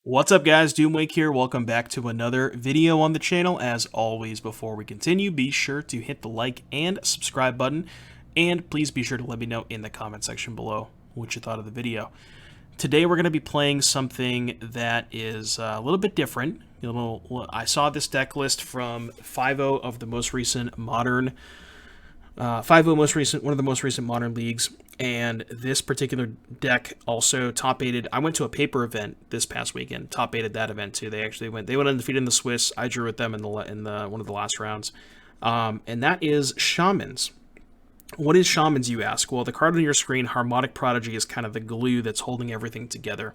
What's up guys, Doomwake here, welcome back to another video on the channel. As always, before we continue, be sure to hit the like and subscribe button, and please be sure to let me know in the comment section below what you thought of the video. Today we're going to be playing something that is a little bit different. I saw this deck list from 5.0 of the most recent modern, 5.0 one of the most recent modern leagues, and this particular deck also top-aided. I went to a paper event this past weekend, top-aided that event too. They went undefeated in the Swiss. I drew with them in the one of the last rounds, and that is Shamans. What is Shamans, you ask? Well, the card on your screen, Harmonic Prodigy, is kind of the glue that's holding everything together.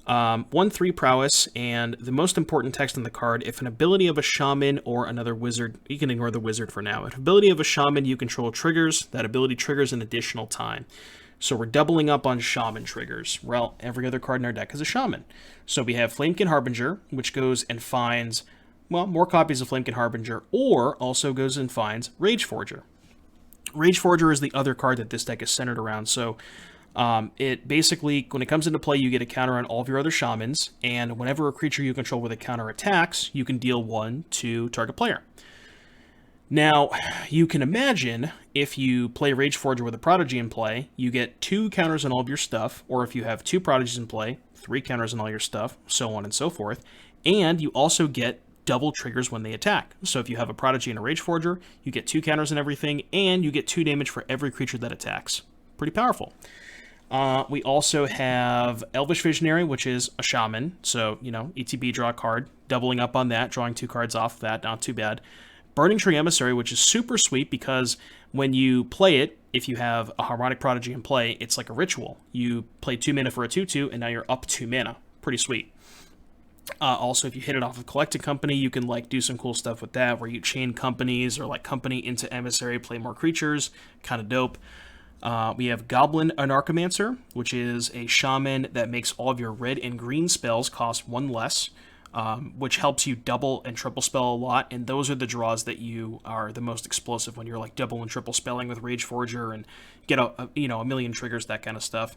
1/3 prowess, and the most important text on the card: if an ability of a shaman or another wizard, you can ignore the wizard for now. If ability of a shaman you control triggers, that ability triggers an additional time. So we're doubling up on shaman triggers. Well, every other card in our deck is a shaman. So we have Flamekin Harbinger, which goes and finds, well, more copies of Flamekin Harbinger, or also goes and finds Rage Forger. Rage Forger is the other card that this deck is centered around. So it basically, when it comes into play, you get a counter on all of your other shamans, and whenever a creature you control with a counter attacks, you can deal 1 to target player. Now, you can imagine if you play Rage Forger with a Prodigy in play, you get 2 counters on all of your stuff, or if you have 2 Prodigies in play, 3 counters on all your stuff, so on and so forth, and you also get double triggers when they attack. So if you have a Prodigy and a Rage Forger, you get 2 counters on everything, and you get 2 damage for every creature that attacks. Pretty powerful. We also have Elvish Visionary, which is a shaman, so, ETB, draw a card, doubling up on that, drawing 2 cards off that, not too bad. Burning Tree Emissary, which is super sweet because when you play it, if you have a Harmonic Prodigy in play, it's like a ritual. You play 2 mana for a 2/2, and now you're up 2 mana. Pretty sweet. Also, if you hit it off of Collected Company, you can do some cool stuff with that, where you chain companies or company into Emissary, play more creatures. Kind of dope. We have Goblin Anarchomancer, which is a shaman that makes all of your red and green spells cost 1 less, which helps you double and triple spell a lot, and those are the draws that you are the most explosive when you're double and triple spelling with Rage Forger and get a million triggers, that kind of stuff.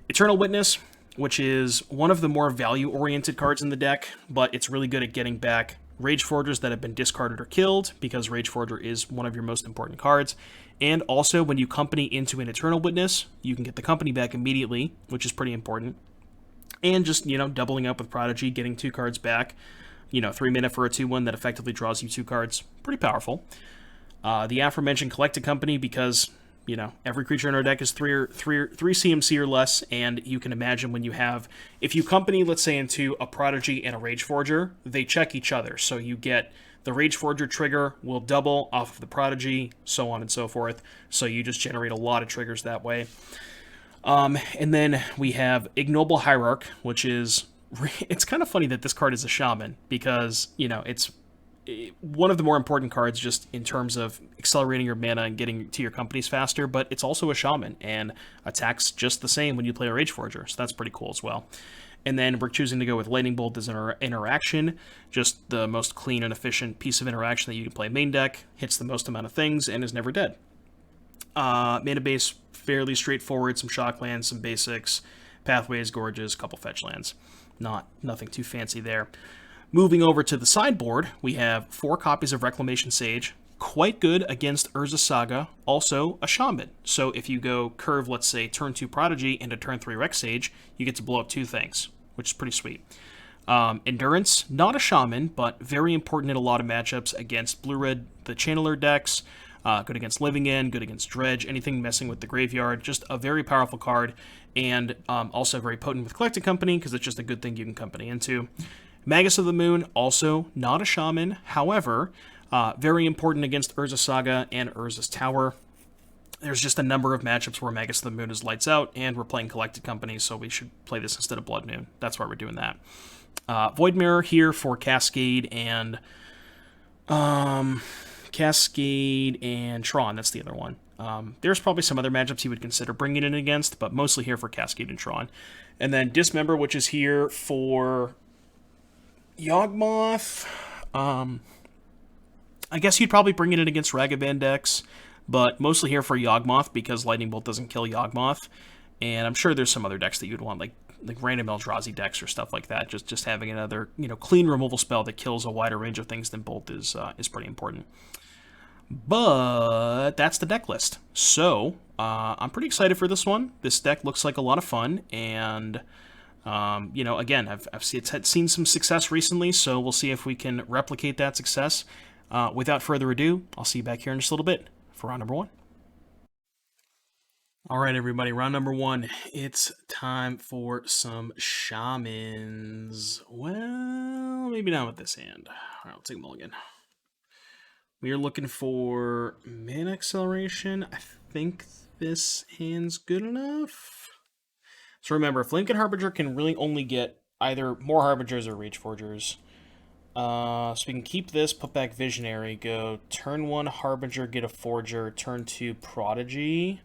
Eternal Witness, which is one of the more value-oriented cards in the deck, but it's really good at getting back Rage Forgers that have been discarded or killed, because Rage Forger is one of your most important cards. And also, when you company into an Eternal Witness, you can get the company back immediately, which is pretty important. And just, doubling up with Prodigy, getting 2 cards back. 3 mana for a 2/1 that effectively draws you 2 cards. Pretty powerful. The aforementioned Collected Company, because, every creature in our deck is 3 CMC or less, and you can imagine when you have, if you company, let's say, into a Prodigy and a Rage Forger, they check each other. So you get the Rage Forger trigger will double off of the Prodigy, so on and so forth. So you just generate a lot of triggers that way. And then we have Ignoble Hierarch, which is, it's kind of funny that this card is a shaman, because, it's one of the more important cards just in terms of accelerating your mana and getting to your companies faster, but it's also a shaman and attacks just the same when you play a Rage Forger, so that's pretty cool as well. And then we're choosing to go with Lightning Bolt as an interaction, just the most clean and efficient piece of interaction that you can play main deck, hits the most amount of things, and is never dead. Mana base, fairly straightforward, some shock lands, some basics, pathways, gorges, couple fetch lands. Nothing too fancy there. Moving over to the sideboard, we have 4 copies of Reclamation Sage, quite good against Urza Saga, also a shaman. So if you go curve, let's say, turn 2 Prodigy into turn 3 Rex Sage, you get to blow up 2 things, which is pretty sweet. Endurance, not a shaman, but very important in a lot of matchups against blue-red, the Channeler decks, good against Living End, good against Dredge, anything messing with the graveyard, just a very powerful card, and also very potent with Collected Company, because it's just a good thing you can company into. Magus of the Moon, also not a shaman, however, very important against Urza Saga and Urza's Tower. There's just a number of matchups where Magus of the Moon is lights out, and we're playing Collected Company, so we should play this instead of Blood Moon. That's why we're doing that. Void Mirror here for Cascade and Tron, that's the other one. There's probably some other matchups you would consider bringing it in against, but mostly here for Cascade and Tron. And then Dismember, which is here for Yawgmoth. I guess you'd probably bring it in against Ragavan decks, but mostly here for Yawgmoth, because Lightning Bolt doesn't kill Yawgmoth. And I'm sure there's some other decks that you'd want, like like random Eldrazi decks or stuff like that. Just having another clean removal spell that kills a wider range of things than Bolt is pretty important. But that's the deck list. So I'm pretty excited for this one. This deck looks like a lot of fun, and again, I've seen some success recently, so we'll see if we can replicate that success. Without further ado, I'll see you back here in just a little bit for round number 1. All right, everybody, round number 1. It's time for some shamans. Well, maybe not with this hand. All right, I'll take them all again. We are looking for mana acceleration. I think this hand's good enough. So remember, Flamekin Harbinger can really only get either more Harbingers or Rage Forgers. So we can keep this, put back Visionary, go turn 1 Harbinger, get a Forger, turn 2 Prodigy,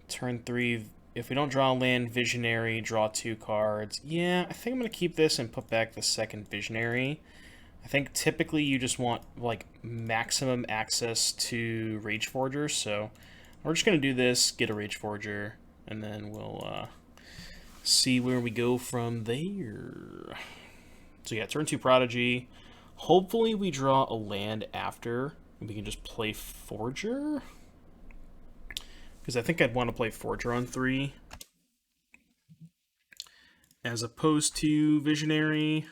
turn 3, if we don't draw a land, Visionary, draw 2 cards. Yeah, I think I'm going to keep this and put back the second Visionary. I think typically you just want, like, maximum access to Rage Forgers, so we're just going to do this, get a Rage Forger, and then we'll see where we go from there. So yeah, turn 2 Prodigy. Hopefully we draw a land after, and we can just play Forger. Because I think I'd want to play Forger on 3. As opposed to Visionary.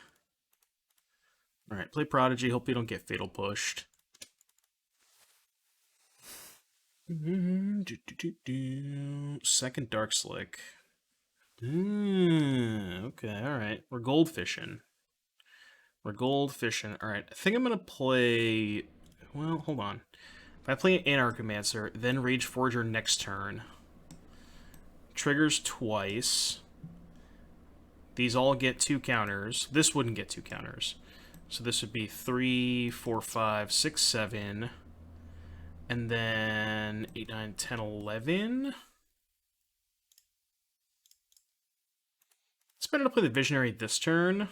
Alright, play Prodigy. Hope you don't get Fatal Pushed. Second Dark Slick. Okay, alright. We're goldfishing. Alright, I think I'm going to play... Well, hold on. If I play Anarchomancer, then Rage Forger next turn. Triggers twice. These all get 2 counters. This wouldn't get 2 counters. So this would be 3, 4, 5, 6, 7. And then 8, 9, 10, 11. It's better to play the Visionary this turn.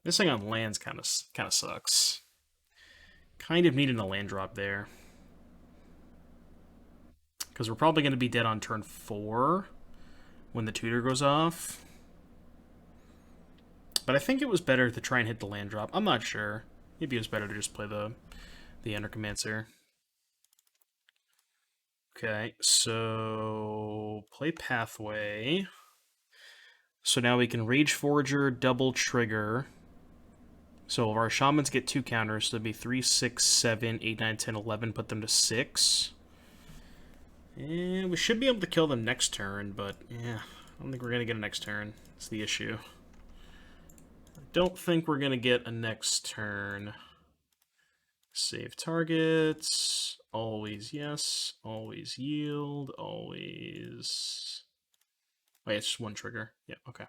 Missing on lands kind of sucks. Kind of needing a land drop there. Because we're probably going to be dead on turn 4 when the tutor goes off. But I think it was better to try and hit the land drop. I'm not sure. Maybe it was better to just play the Anarchomancer. Okay, so play Pathway. So now we can Rage Forger, double trigger. So if our Shamans get 2 counters, so it'd be 3, 6, 7, 8, 9, 10, 11, put them to 6. And we should be able to kill them next turn, but yeah, I don't think we're going to get a next turn. That's the issue. I don't think we're going to get a next turn. Save targets. Always yes. Always yield. Always... Oh yeah, it's just 1 trigger. Yeah, okay.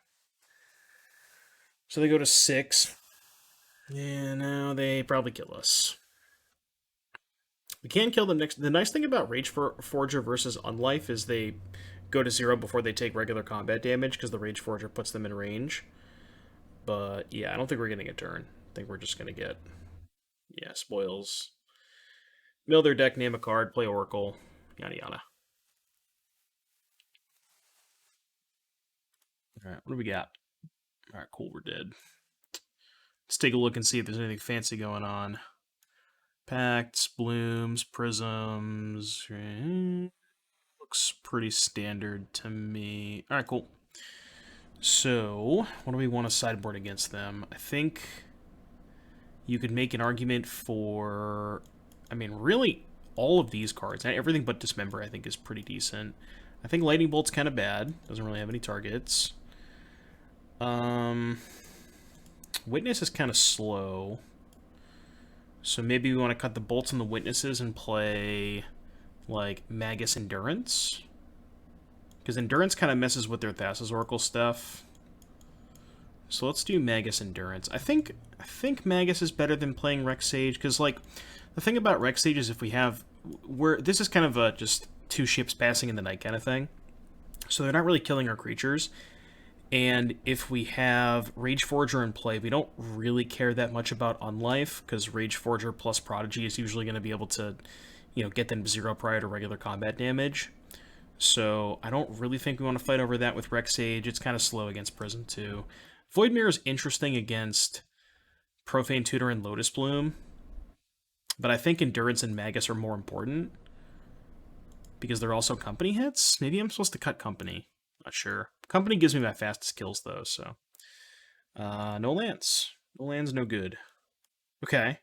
So they go to 6. Yeah, now they probably kill us. We can kill them next. The nice thing about Rage Forger versus Unlife is they go to 0 before they take regular combat damage, because the Rage Forger puts them in range. But yeah, I don't think we're getting a turn. I think we're just going to get, yeah, spoils. Mill their deck, name a card, play Oracle, yada yada. Alright, what do we got? Alright, cool, we're dead. Let's take a look and see if there's anything fancy going on. Pacts, blooms, prisms. Looks pretty standard to me. Alright, cool. So, what do we want to sideboard against them? I think you could make an argument for... I mean, really, all of these cards. Everything but Dismember, I think, is pretty decent. I think Lightning Bolt's kind of bad. Doesn't really have any targets. Witness is kind of slow. So maybe we want to cut the bolts and the witnesses and play, like, Magus Endurance. Because Endurance kind of messes with their Thassa's Oracle stuff. So let's do Magus Endurance. I think Magus is better than playing Rex Sage, because, like, the thing about Rex Sage is if we have... this is kind of a just 2 ships passing in the night kind of thing. So they're not really killing our creatures. And if we have Rage Forger in play, we don't really care that much about Unlife, because Rage Forger plus Prodigy is usually going to be able to, get them to 0 prior to regular combat damage. So I don't really think we want to fight over that with Rex Sage. It's kind of slow against Prism too. Void Mirror is interesting against Profane Tutor and Lotus Bloom, but I think Endurance and Magus are more important because they're also company hits. Maybe I'm supposed to cut company. Not sure. Company gives me my fastest kills though, so no lands. No lands, no good. Okay.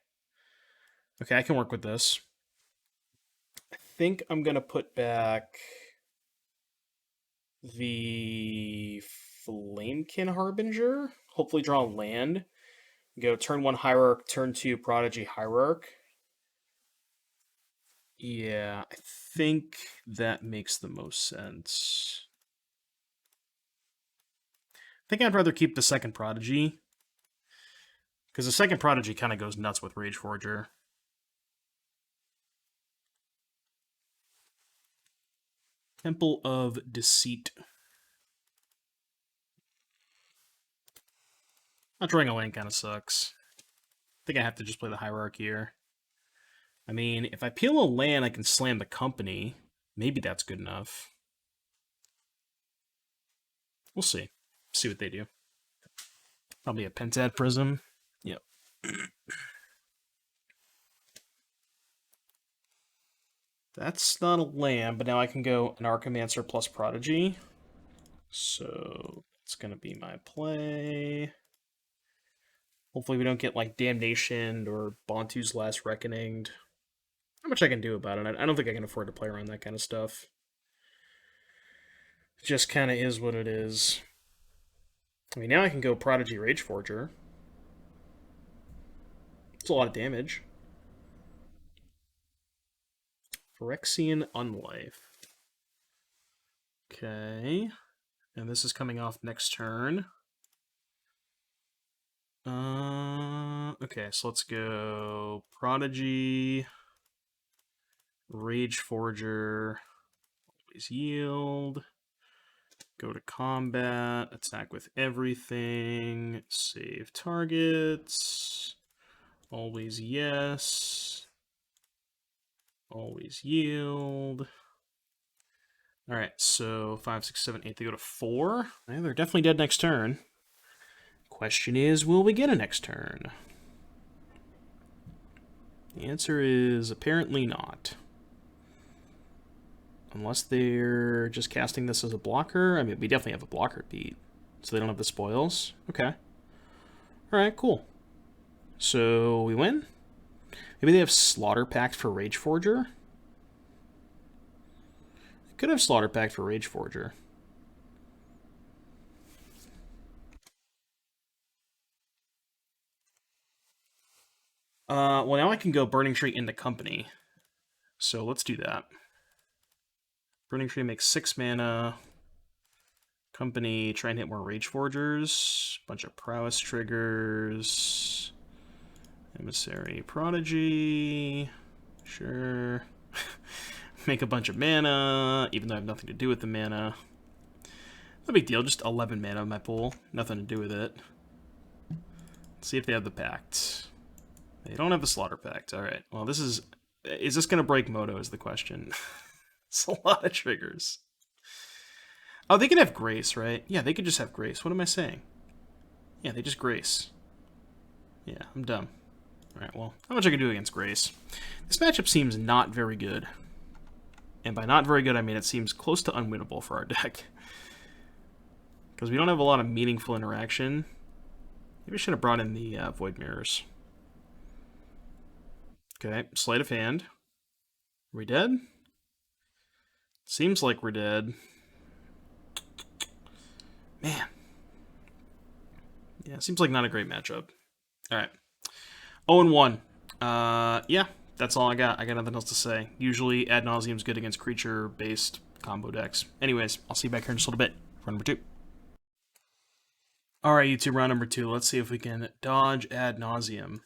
Okay, I can work with this. I think I'm gonna put back the Flamekin Harbinger. Hopefully draw a land. Go turn 1 Hierarch, turn 2 Prodigy Hierarch. Yeah, I think that makes the most sense. I think I'd rather keep the second Prodigy, because the second Prodigy kind of goes nuts with Rage Forger. Temple of Deceit. Not drawing a land kind of sucks. I think I have to just play the Hierarchy here. I mean, if I peel a land, I can slam the company. Maybe that's good enough. We'll see. See what they do. Probably a Pentad Prism. Yep. That's not a land, but now I can go an Archimancer plus Prodigy. So it's going to be my play. Hopefully we don't get like Damnation or Bontu's Last Reckoning. Not much I can do about it. I don't think I can afford to play around that kind of stuff. It just kind of is what it is. I mean, now I can go Prodigy Rage Forger. It's a lot of damage. Phyrexian Unlife. Okay. And this is coming off next turn. Okay, so let's go Prodigy, Rage Forger, always yield, go to combat, attack with everything, save targets, always yes, always yield. Alright, so 5, 6, 7, 8, they go to 4. Yeah, they're definitely dead next turn. Question is, will we get a next turn? The answer is apparently not. Unless they're just casting this as a blocker. I mean, we definitely have a blocker beat. So they don't have the spoils. Okay. Alright, cool. So we win? Maybe they have Slaughter Pact for Rage Forger? They could have Slaughter Pact for Rage Forger. Well, now I can go Burning Tree into Company. So let's do that. Burning Tree makes 6 mana. Company, try and hit more Rage Forgers. Bunch of Prowess triggers. Emissary Prodigy. Sure. Make a bunch of mana, even though I have nothing to do with the mana. No big deal, just 11 mana in my pool. Nothing to do with it. Let's see if they have the Pact. They don't have the Slaughter Pact. Alright, well this is... Is this going to break Moto is the question. It's a lot of triggers. Oh, they could have Grace, right? Yeah, they could just have Grace. What am I saying? Yeah, they just Grace. Yeah, I'm dumb. Alright, well, not much I can do against Grace. This matchup seems not very good. And by not very good, I mean it seems close to unwinnable for our deck. Because we don't have a lot of meaningful interaction. Maybe I should have brought in the Void Mirrors. Okay, Sleight of Hand. Are we dead? Seems like we're dead. Man. Yeah, seems like not a great matchup. Alright. 0-1. Yeah, that's all I got. I got nothing else to say. Usually, Ad Nauseum's good against creature-based combo decks. Anyways, I'll see you back here in just a little bit. Round number 2. Alright, YouTube, round number 2. Let's see if we can dodge Ad Nauseum.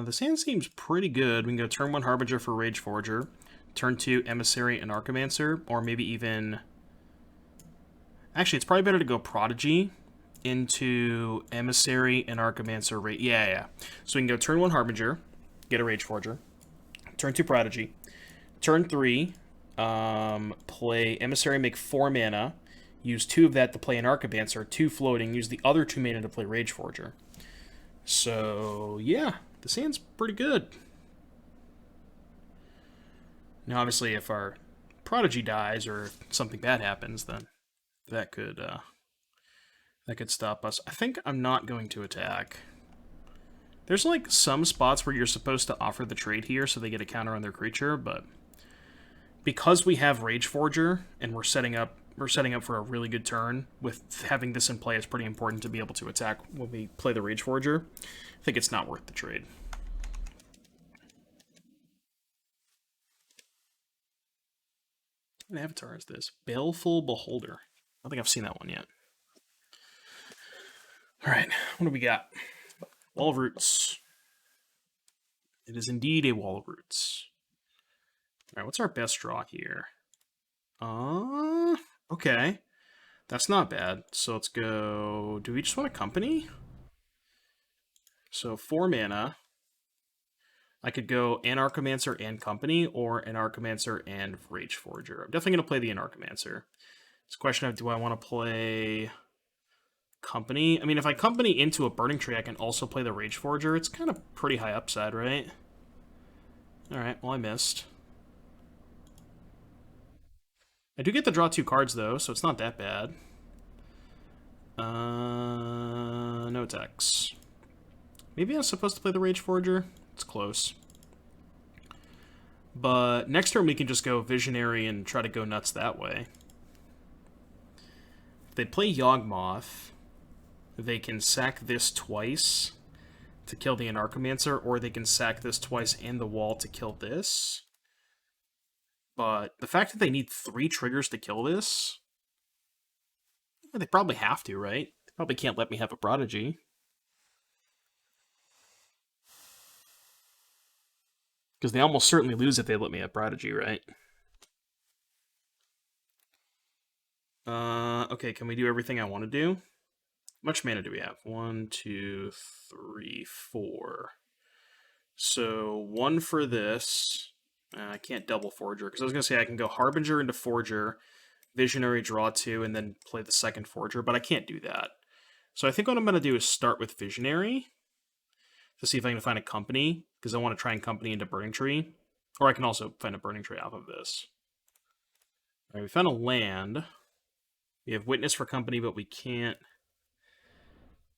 This hand seems pretty good. We can go turn 1 Harbinger for Rage Forger. Turn 2 Emissary and Archimancer. Or maybe even... Actually, it's probably better to go Prodigy into Emissary and Archimancer. Yeah. So we can go turn 1 Harbinger, get a Rage Forger. Turn 2 Prodigy. Turn 3 play Emissary, make 4 mana, use 2 of that to play an Arcabancer, 2 floating, use the other 2 mana to play Rage Forger. So, yeah, this hand's pretty good. Now, obviously, if our Prodigy dies or something bad happens, then that could stop us. I think I'm not going to attack. There's like some spots where you're supposed to offer the trade here so they get a counter on their creature, but because we have Rage Forger and we're setting up for a really good turn, with having this in play is pretty important to be able to attack when we play the Rage Forger. I think it's not worth the trade. What avatar is this? Baleful Beholder. I don't think I've seen that one yet. Alright, what do we got? Wall of Roots. It is indeed a Wall of Roots. Alright, what's our best draw here? Okay. That's not bad. So let's go... Do we just want a company? So 4 mana. I could go Anarchomancer and Company, or Anarchomancer and Rage Forger. I'm definitely going to play the Anarchomancer. It's a question of, do I want to play Company? I mean, if I Company into a Burning Tree, I can also play the Rage Forger. It's kind of pretty high upside, right? Alright, well, I missed. I do get to draw 2 cards, though, so it's not that bad. No attacks. Maybe I was supposed to play the Rage Forger. It's close. But next turn we can just go Visionary and try to go nuts that way. If they play Yawgmoth, they can sack this twice to kill the Anarchomancer, or they can sack this twice and the wall to kill this. But the fact that they need 3 triggers to kill this, they probably have to, right? They probably can't let me have a Prodigy. Because they almost certainly lose if they let me have Prodigy, right? Okay, can we do everything I want to do? How much mana do we have? 1, 2, 3, 4. So 1 for this. I can't double Forger, because I was going to say I can go Harbinger into Forger, Visionary, draw 2, and then play the second Forger, but I can't do that. So I think what I'm going to do is start with Visionary to see if I can find a company, because I want to try and company into Burning Tree. Or I can also find a Burning Tree off of this. Alright, we found a land. We have Witness for company, but we can't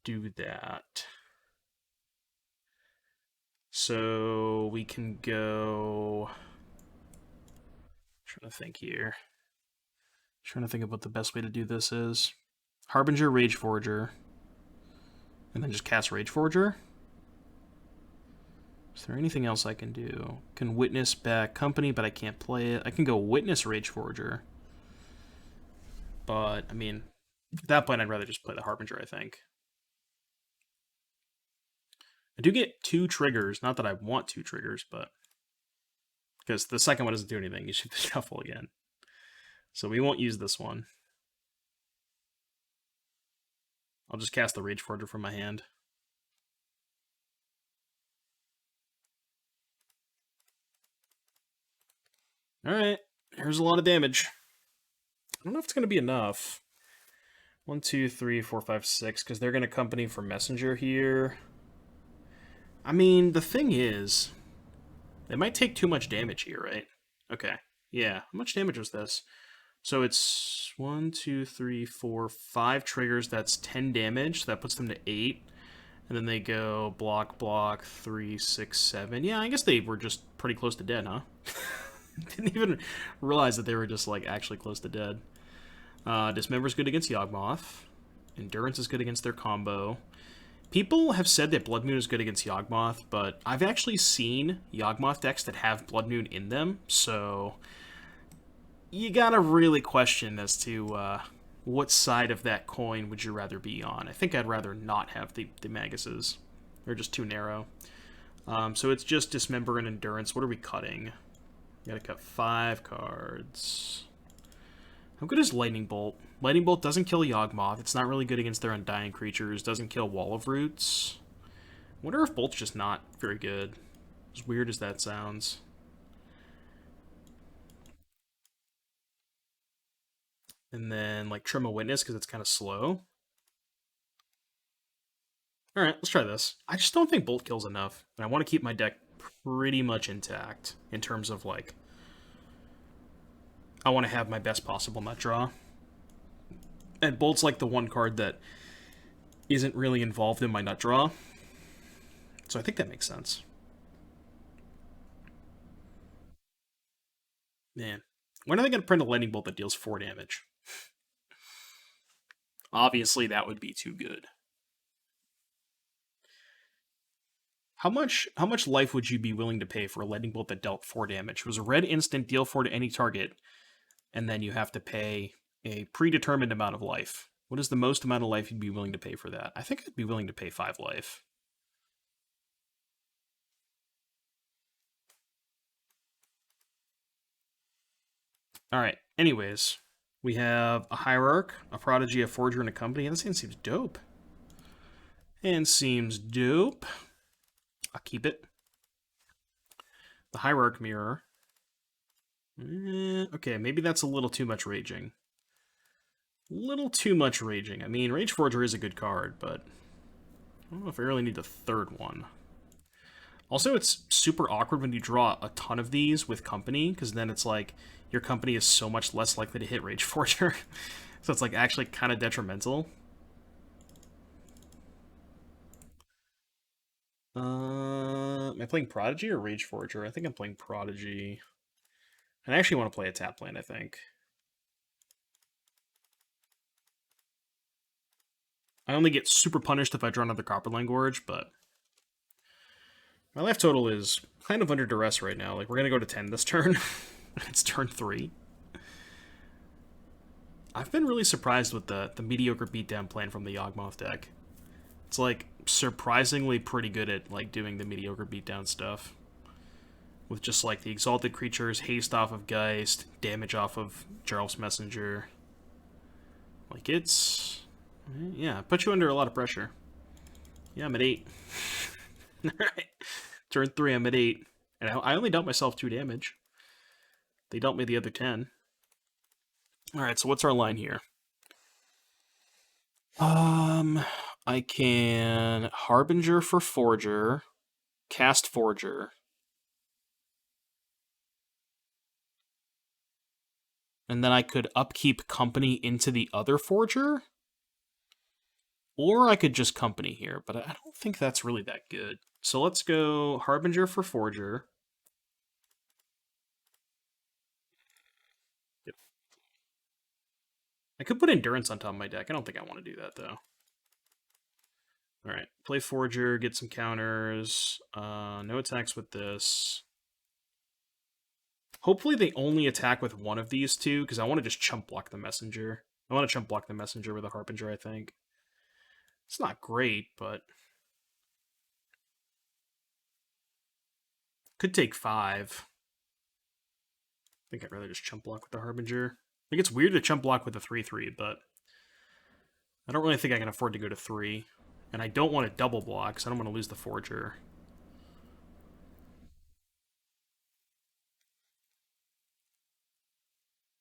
do that. So we can go... I'm trying to think here. Trying to think of what the best way to do this is. Harbinger, Rage Forger. And then just cast Rage Forger. Is there anything else I can do? Can Witness back company, but I can't play it. I can go Witness Rage Forger. But, I mean, at that point I'd rather just play the Harbinger, I think. I do get 2 triggers. Not that I want 2 triggers, but... because the second one doesn't do anything. You should shuffle again. So we won't use this one. I'll just cast the Rage Forger from my hand. Alright, here's a lot of damage. I don't know if it's going to be enough. 1, 2, 3, 4, 5, 6, because they're going to company for Messenger here. I mean, the thing is, they might take too much damage here, right? Okay, yeah. How much damage was this? So it's 1, 2, 3, 4, 5 triggers. That's 10 damage. So that puts them to 8. And then they go block, block, 3, 6, 7. Yeah, I guess they were just pretty close to dead, huh? Didn't even realize that they were just, like, actually close to dead. Dismember is good against Yawgmoth. Endurance is good against their combo. People have said that Blood Moon is good against Yawgmoth, but I've actually seen Yawgmoth decks that have Blood Moon in them, so you gotta really question as to what side of that coin would you rather be on. I think I'd rather not have the Maguses. They're just too narrow. So it's just Dismember and Endurance. What are we cutting? We gotta cut 5 cards. How good is Lightning Bolt? Lightning Bolt doesn't kill Yawgmoth. It's not really good against their Undying creatures. Doesn't kill Wall of Roots. I wonder if Bolt's just not very good. As weird as that sounds. And then like Trim a Witness because it's kind of slow. All right, let's try this. I just don't think Bolt Kill's enough, and I want to keep my deck pretty much intact in terms of like I want to have my best possible nut draw. And Bolt's like the one card that isn't really involved in my nut draw, so I think that makes sense. Man, when are they going to print a Lightning Bolt that deals 4 damage? Obviously, that would be too good. How much life would you be willing to pay for a Lightning Bolt that dealt 4 damage? It was a red instant, deal 4 to any target, and then you have to pay a predetermined amount of life. What is the most amount of life you'd be willing to pay for that? I think I'd be willing to pay 5 life. Alright, anyways. We have a Hierarch, a Prodigy, a Forger, and a Company. This hand seems dope. And seems dope. I'll keep it. The Hierarch Mirror. Okay, maybe that's a little too much raging. Little too much raging. I mean, Rage Forger is a good card, but I don't know if I really need the third one. Also, it's super awkward when you draw a ton of these with Company, because then it's like your Company is so much less likely to hit Rage Forger. So it's like actually kind of detrimental. Am I playing Prodigy or Rage Forger? I think I'm playing Prodigy. And I actually want to play a tap land, I think. I only get super punished if I draw another Copperline Gorge, but my life total is kind of under duress right now. Like, we're going to go to 10 this turn. It's turn 3. I've been really surprised with the mediocre beatdown plan from the Yawgmoth deck. It's, like, surprisingly pretty good at, like, doing the mediocre beatdown stuff. With just, like, the Exalted Creatures, haste off of Geist, damage off of Jarl's Messenger. Like, it's... yeah, put you under a lot of pressure. Yeah, I'm at 8. Alright. Turn 3, I'm at 8. And I only dealt myself 2 damage. They dealt me the other 10. Alright, so what's our line here? I can Harbinger for Forger, cast Forger, and then I could upkeep Company into the other Forger? Or I could just Company here, but I don't think that's really that good. So let's go Harbinger for Forger. Yep. I could put Endurance on top of my deck. I don't think I want to do that, though. Alright, play Forger, get some counters. No attacks with this. Hopefully they only attack with one of these two, because I want to just chump block the Messenger. I want to chump block the Messenger with a Harbinger, I think. It's not great, but... could take 5. I think I'd rather just chump block with the Harbinger. I think it's weird to chump block with the 3/3, but... I don't really think I can afford to go to 3. And I don't want to double block, because I don't want to lose the Forger.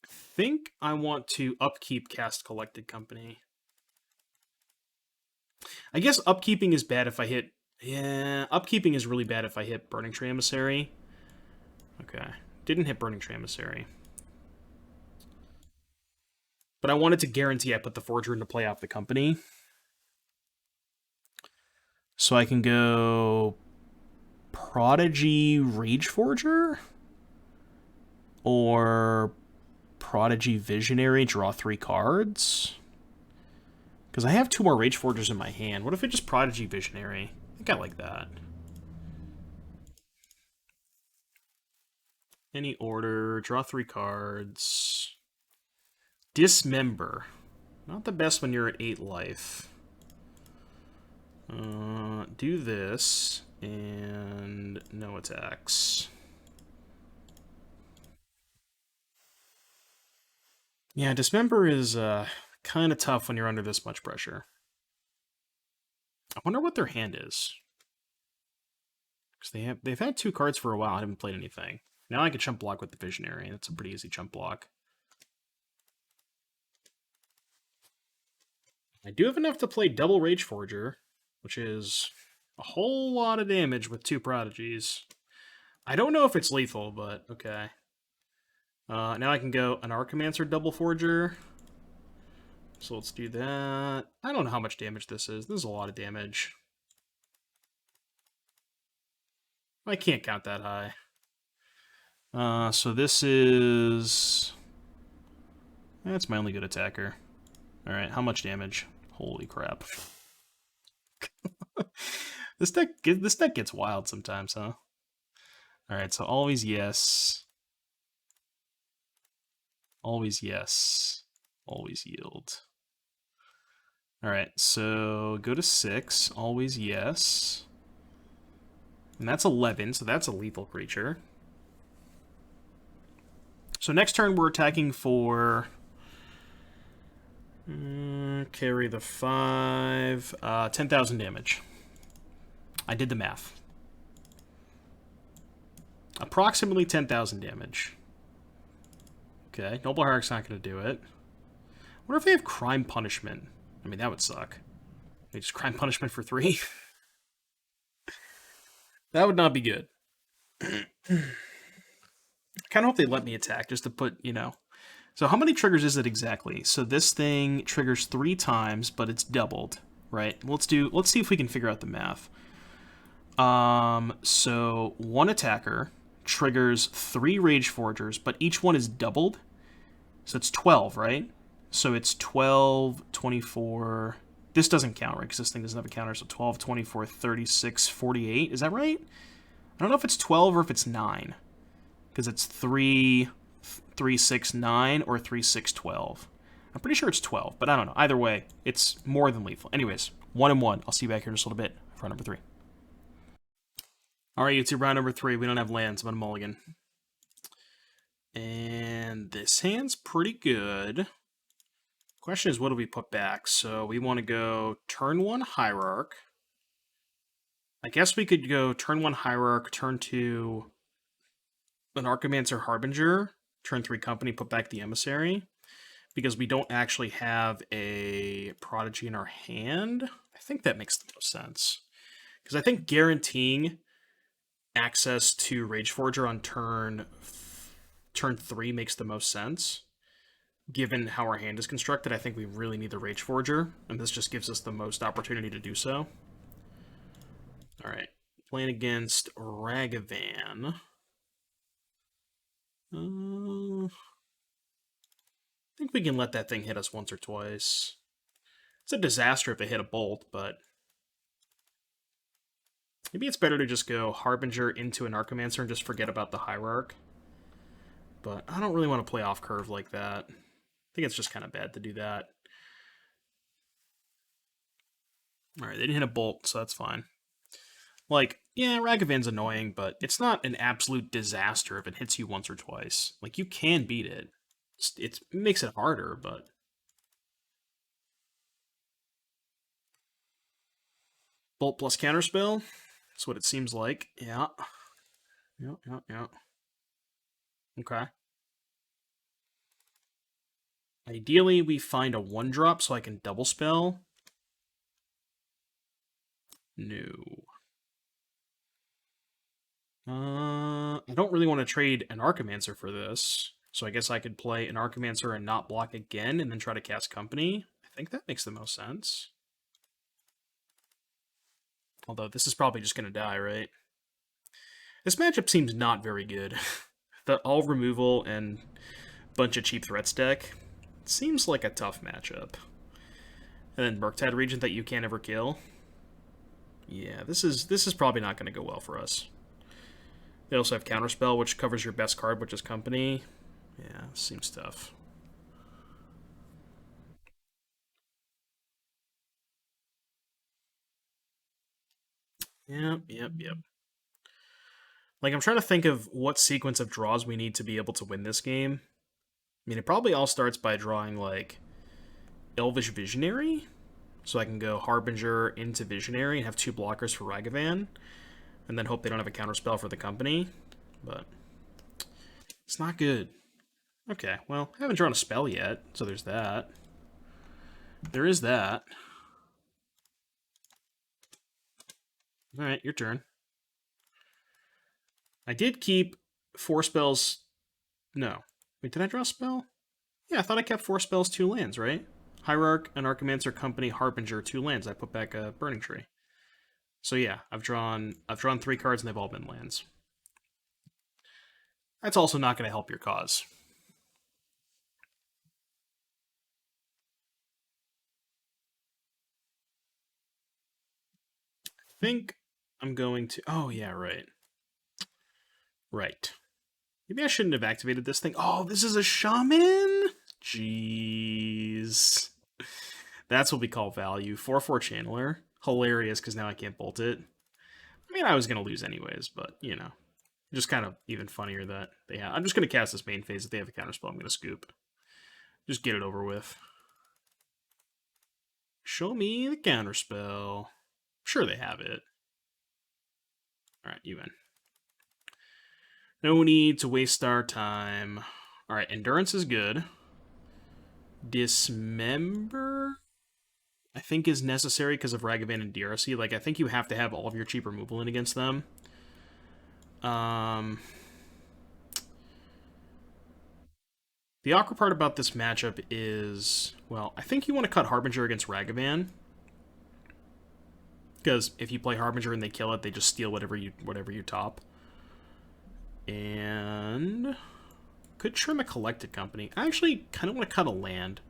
I think I want to upkeep Cast Collected Company. I guess upkeeping is bad if I hit... yeah, upkeeping is really bad if I hit Burning Tree Emissary. Okay. Didn't hit Burning Tree Emissary. But I wanted to guarantee I put the Forger into play off the Company. So I can go Prodigy Rage Forger? Or Prodigy Visionary, draw 3 cards? Because I have 2 more Rage Forgers in my hand. What if I just Prodigy Visionary? I think I like that. Any order, draw 3 cards. Dismember. Not the best when you're at 8 life. Do this, and no attacks. Yeah, Dismember is kind of tough when you're under this much pressure. I wonder what their hand is. Because they've had 2 cards for a while. I haven't played anything. Now I can chump block with the Visionary. That's a pretty easy chump block. I do have enough to play double Rage Forger, which is a whole lot of damage with 2 Prodigies. I don't know if it's lethal, but okay. Now I can go an Archimancer double Forger. So let's do that. I don't know how much damage this is. This is a lot of damage. I can't count that high. So this is... That's my only good attacker. Alright, how much damage? Holy crap. This deck gets wild sometimes, huh? Alright, so always yes. Always yes. Always yield. Alright, so go to 6. Always yes. And that's 11, so that's a lethal creature. So next turn we're attacking for... carry the 5. 10,000 damage. I did the math. Approximately 10,000 damage. Okay, Noble Hierarch's not going to do it. What if they have Crime Punishment? I mean, that would suck. They just Crime Punishment for 3? That would not be good. I kind of hope they let me attack, just to put, you know... So how many triggers is it exactly? So this thing triggers 3 times, but it's doubled, right? Let's see if we can figure out the math. So 1 attacker triggers 3 Rage Forgers, but each one is doubled. So it's 12, right? So it's 12, 24... This doesn't count, right? Because this thing doesn't have a counter. So 12, 24, 36, 48. Is that right? I don't know if it's 12 or if it's 9. Because it's 3, 3, 6, 9, or 3, 6, 12. I'm pretty sure it's 12, but I don't know. Either way, it's more than lethal. Anyways, 1 and 1. I'll see you back here in just a little bit for round number 3. All right, YouTube, round number 3. We don't have lands. I'm on a mulligan. And this hand's pretty good. Question is, what do we put back? So we want to go turn 1 Hierarch. I guess we could go turn 1 Hierarch, turn 2 an Archimancer Harbinger, turn 3 Company, put back the Emissary. Because we don't actually have a Prodigy in our hand. I think that makes the most sense. Because I think guaranteeing access to Rage Forger on turn 3 makes the most sense. Given how our hand is constructed, I think we really need the Rage Forger, and this just gives us the most opportunity to do so. Alright, playing against Ragavan. I think we can let that thing hit us once or twice. It's a disaster if they hit a bolt, but... Maybe it's better to just go Harbinger into an Archimancer and just forget about the Hierarch. But I don't really want to play off curve like that. I think it's just kind of bad to do that. Alright, they didn't hit a bolt, so that's fine. Like, yeah, Ragavan's annoying, but it's not an absolute disaster if it hits you once or twice. Like, you can beat it. It makes it harder, but... Bolt plus counterspell? That's what it seems like. Yeah. Yeah. Okay. Ideally, we find a 1-drop so I can double spell. No. I don't really want to trade an Archimancer for this, so I guess I could play an Archimancer and not block again and then try to cast Company. I think that makes the most sense. Although this is probably just going to die, right? This matchup seems not very good. The all removal and bunch of cheap threats deck seems like a tough matchup. And then Murktide Regent that you can't ever kill. Yeah, this is probably not going to go well for us. They also have Counterspell, which covers your best card, which is Company. Yeah, seems tough. Yep. Like, I'm trying to think of what sequence of draws we need to be able to win this game. I mean, it probably all starts by drawing, like, Elvish Visionary. So I can go Harbinger into Visionary and have 2 blockers for Ragavan. And then hope they don't have a counterspell for the Company. But it's not good. Okay, well, I haven't drawn a spell yet, so there's that. There is that. Alright, your turn. I did keep 4 spells. No. Wait, did I draw a spell? Yeah, I thought I kept 4 spells, 2 lands, right? Hierarch, an Archimancer Company, Harbinger, 2 lands. I put back a Burning Tree. So yeah, I've drawn 3 cards and they've all been lands. That's also not going to help your cause. I think I'm going to... Oh, yeah, right. Right. Maybe I shouldn't have activated this thing. Oh, this is a shaman? Jeez. That's what we call value. 4/4 Channeler. Hilarious, because now I can't bolt it. I mean, I was going to lose anyways, but, you know. Just kind of even funnier that they have... I'm just going to cast this main phase. If they have a counterspell, I'm going to scoop. Just get it over with. Show me the counterspell. Sure they have it. Alright, you win. No need to waste our time. Alright, Endurance is good. Dismember, I think, is necessary because of Ragavan and DRC. Like, I think you have to have all of your cheap removal in against them. The awkward part about this matchup is, well, I think you want to cut Harbinger against Ragavan. Because if you play Harbinger and they kill it, they just steal whatever you top. And could trim a Collected Company. I actually kind of want to cut a land.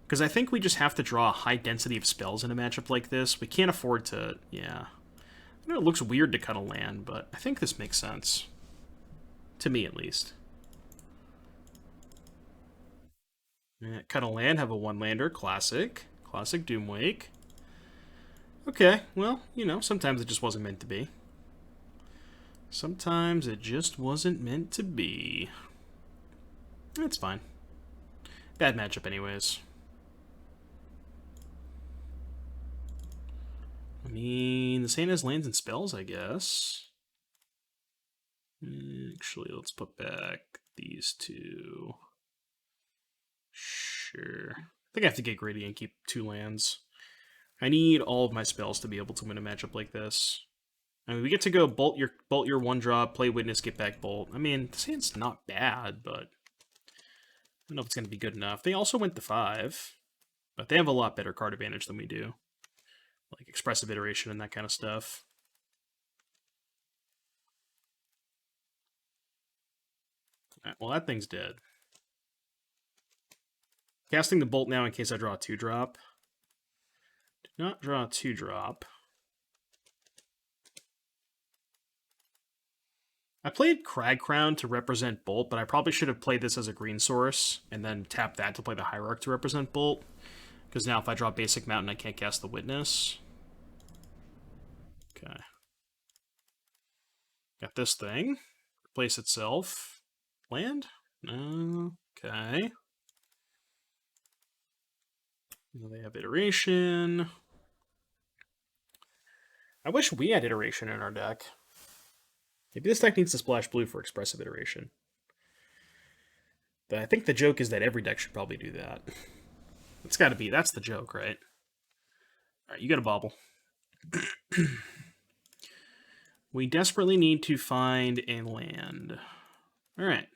Because I think we just have to draw a high density of spells in a matchup like this. We can't afford to, yeah. I know it looks weird to cut a land, but I think this makes sense. To me, at least. Yeah, cut a land, have a 1-lander. Classic. Classic Doomwake. Okay, well, you know, sometimes it just wasn't meant to be. Sometimes it just wasn't meant to be. It's fine. Bad matchup anyways. I mean, the same has lands and spells, I guess. Actually, let's put back these 2. Sure. I think I have to get greedy and keep 2 lands. I need all of my spells to be able to win a matchup like this. I mean, we get to go bolt your 1-drop, play Witness, get back Bolt. I mean, this hand's not bad, but I don't know if it's going to be good enough. They also went to 5, but they have a lot better card advantage than we do. Like Expressive Iteration and that kind of stuff. Right, well, that thing's dead. Casting the Bolt now in case I draw a 2-drop. Did not draw a 2-drop. I played Crag Crown to represent Bolt, but I probably should have played this as a green source and then tap that to play the Hierarch to represent Bolt. Because now if I draw Basic Mountain, I can't cast the Witness. Okay. Got this thing. Replace itself. Land? No. Okay. Now they have Iteration. I wish we had Iteration in our deck. Maybe this deck needs to splash blue for Expressive Iteration. But I think the joke is that every deck should probably do that. It's got to be. That's the joke, right? Alright, you got a bobble. We desperately need to find a land. Alright.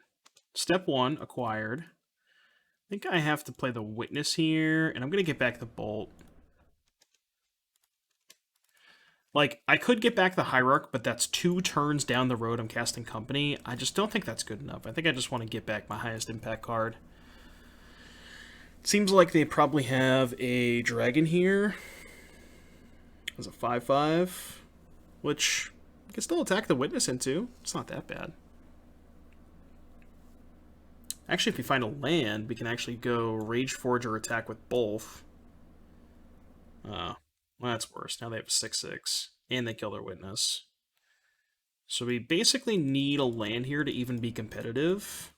Step 1, acquired. I think I have to play the Witness here, and I'm going to get back the Bolt. Like, I could get back the Hierarch, but that's 2 turns down the road I'm casting Company. I just don't think that's good enough. I think I just want to get back my highest impact card. Seems like they probably have a Dragon here. As a 5/5, which I can still attack the Witness into. It's not that bad. Actually, if we find a land, we can actually go Rage Forge or attack with both. Well, that's worse. Now they have 6/6, and they kill their Witness. So we basically need a land here to even be competitive.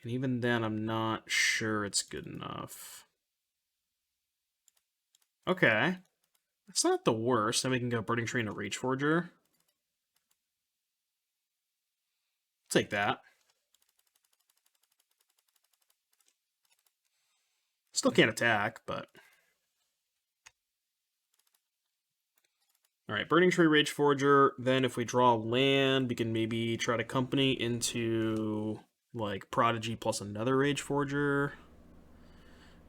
And even then, I'm not sure it's good enough. Okay. That's not the worst. Then we can go Burning Tree and a Rage Forger. Take that. Still can't attack, but... Alright, Burning Tree, Rage Forger. Then if we draw land, we can maybe try to company into, like, Prodigy plus another Rage Forger.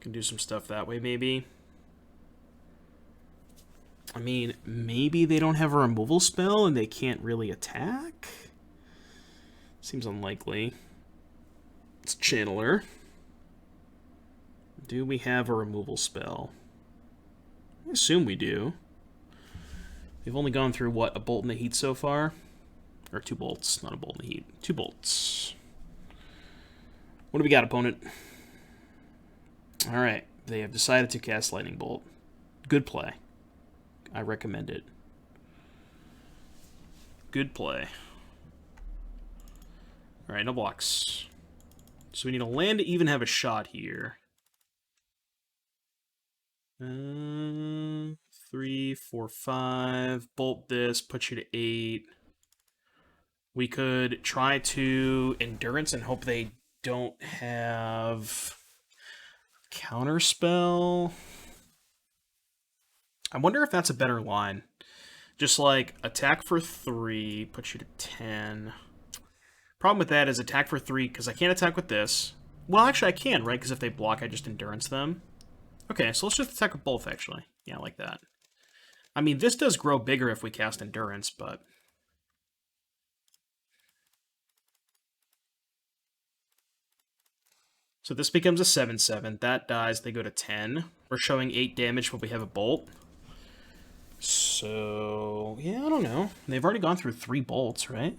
Can do some stuff that way, maybe. I mean, maybe they don't have a removal spell and they can't really attack? Seems unlikely. It's Channeler. Do we have a removal spell? I assume we do. We've only gone through, what, a Bolt in the Heat so far? Or 2 bolts, not a Bolt in the Heat. 2 bolts. What do we got, opponent? Alright, they have decided to cast Lightning Bolt. Good play. I recommend it. Good play. Alright, no blocks. So we need a land to even have a shot here. 3, 4, 5. Bolt this, put you to 8. We could try to Endurance and hope they don't have Counterspell. I wonder if that's a better line. Just like attack for 3, put you to 10. Problem with that is attack for 3, because I can't attack with this. Well, actually I can, right? Because if they block, I just Endurance them. Okay, so let's just attack with both, actually. Yeah, I like that. I mean, this does grow bigger if we cast Endurance, but... So this becomes a 7/7. That dies, they go to 10. We're showing 8 damage, but we have a Bolt. So, yeah, I don't know. They've already gone through 3 bolts, right?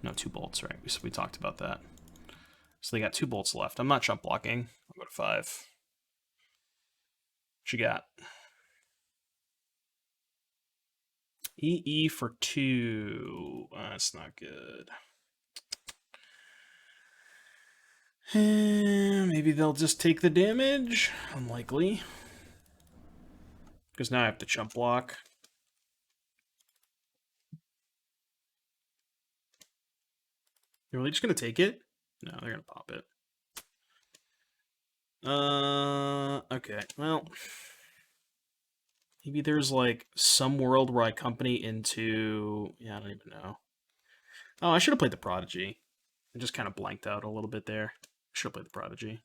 No, 2 bolts, right? We talked about that. So they got 2 bolts left. I'm not jump blocking. I'll go to 5. What you got? EE for 2. That's not good. Maybe they'll just take the damage? Unlikely. Because now I have to jump block. They're really just going to take it? No, they're going to pop it. Okay, well... Maybe there's, like, some world where I company into... Yeah, I don't even know. Oh, I should have played the Prodigy. I just kind of blanked out a little bit there. Should have played the Prodigy.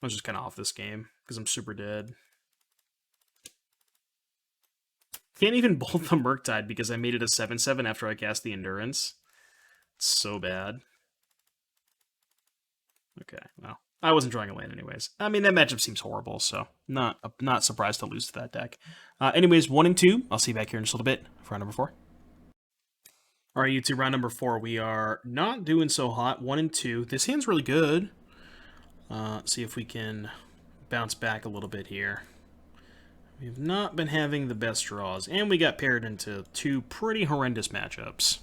I was just kind of off this game, because I'm super dead. Can't even bolt the Murktide because I made it a 7/7 after I cast the Endurance. It's so bad. Okay, well, I wasn't drawing a land anyways. I mean, that matchup seems horrible, so not surprised to lose to that deck. Anyways, 1 and 2. I'll see you back here in just a little bit for round number 4. All right, YouTube, round number 4. We are not doing so hot. 1 and 2. This hand's really good. See if we can bounce back a little bit here. We've not been having the best draws, and we got paired into 2 pretty horrendous matchups.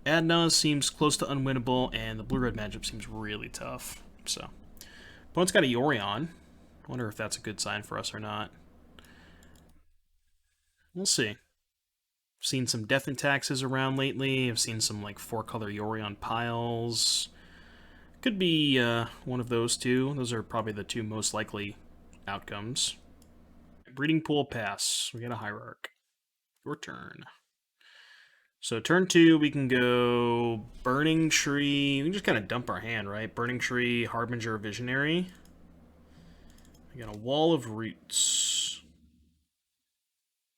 Adna seems close to unwinnable, and the blue-red matchup seems really tough. So, opponent's got a Yorion. Wonder if that's a good sign for us or not. We'll see. Seen some Death and Taxes around lately. I've seen some like 4-color Yorion piles. Could be one of those 2. Those are probably the 2 most likely outcomes. Breeding Pool pass. We got a Hierarch. Your turn. So turn 2, we can go Burning Tree. We can just kind of dump our hand, right? Burning Tree, Harbinger, Visionary. We got a Wall of Roots.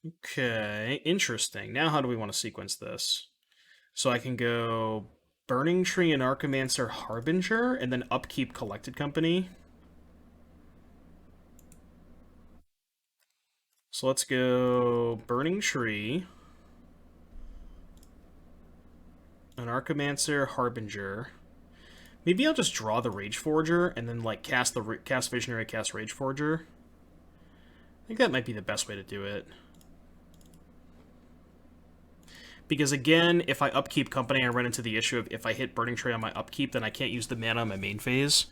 Okay, interesting. Now how do we want to sequence this? So I can go Burning Tree and Archimancer, Harbinger, and then upkeep Collected Company. So let's go Burning Tree, an Archimancer, Harbinger. Maybe I'll just draw the Rage Forger and then like cast Visionary, cast Rage Forger. I think that might be the best way to do it. Because again, if I upkeep Company, I run into the issue of if I hit Burning Tree on my upkeep, then I can't use the mana on my main phase.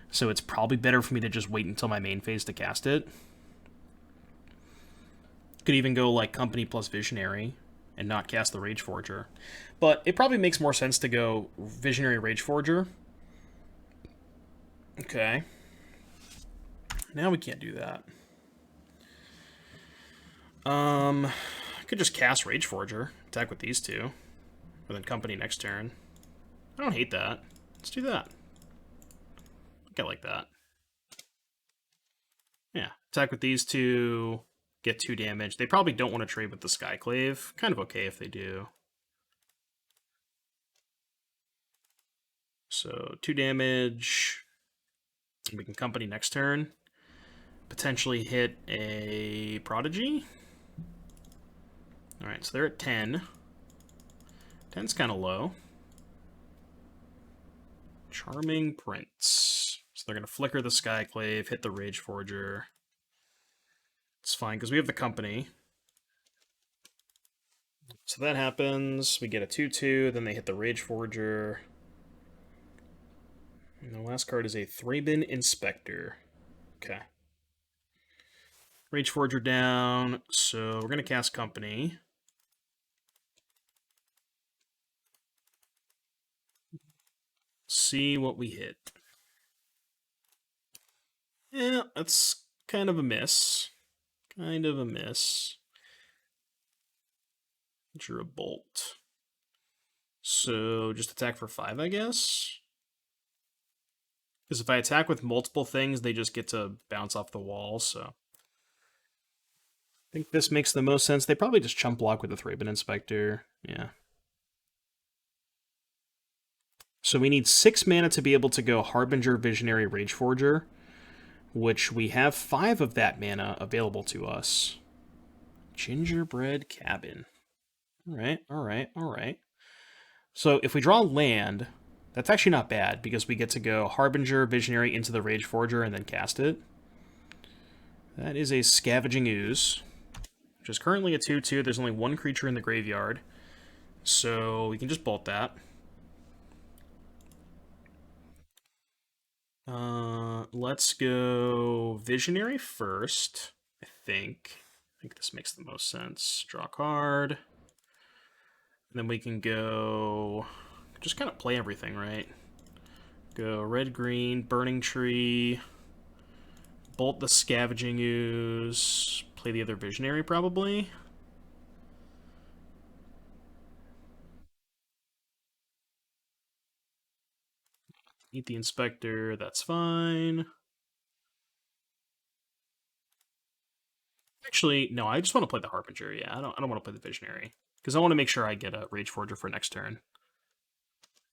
So it's probably better for me to just wait until my main phase to cast it. Could even go like Company plus Visionary and not cast the Rage Forger. But it probably makes more sense to go Visionary Rage Forger. Okay. Now we can't do that. I could just cast Rage Forger, attack with these two, and then Company next turn. I don't hate that. Let's do that. I think I like that. Yeah, attack with these two, get 2 damage. They probably don't want to trade with the Skyclave. Kind of okay if they do. So 2 damage. We can Company next turn. Potentially hit a Prodigy. Alright, so they're at 10. 10's kind of low. Charming Prince. So they're going to flicker the Skyclave, hit the Rage Forger. It's fine, because we have the Company. So that happens. We get a 2-2, then they hit the Rage Forger. And the last card is a Thraben Inspector. Okay. Rage Forger down, so we're going to cast Company. See what we hit. Yeah, that's kind of a miss. Kind of a miss. Drew a bolt. So just attack for 5, I guess? Because if I attack with multiple things, they just get to bounce off the wall, so... I think this makes the most sense. They probably just chump block with the Thraben Inspector. Yeah. So we need 6 mana to be able to go Harbinger, Visionary, Rage Forger, which we have 5 of that mana available to us. Gingerbread Cabin. Alright, alright, alright. So if we draw land, that's actually not bad, because we get to go Harbinger, Visionary into the Rage Forger and then cast it. That is a Scavenging Ooze, which is currently a 2-2. There's only 1 creature in the graveyard, so we can just bolt that. Let's go Visionary first, I think. I think this makes the most sense. Draw a card. And then we can go... just kind of play everything, right? Go red-green, Burning Tree, bolt the Scavenging Ooze, play the other Visionary, probably. Eat the Inspector, that's fine. Actually, no, I just want to play the Harbinger, yeah. I don't want to play the Visionary. Because I want to make sure I get a Rage Forger for next turn.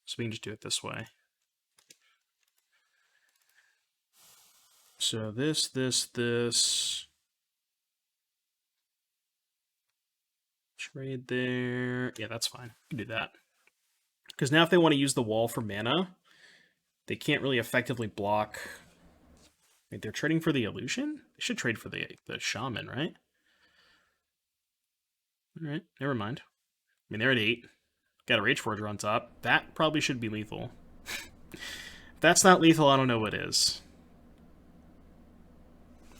So we can just do it this way. So this. Trade there. Yeah, that's fine. We can do that. Because now if they want to use the wall for mana, they can't really effectively block. Wait, they're trading for the illusion? They should trade for the shaman, right? Alright, never mind. I mean, they're at 8. Got a Rage Forger on top. That probably should be lethal. If that's not lethal, I don't know what is.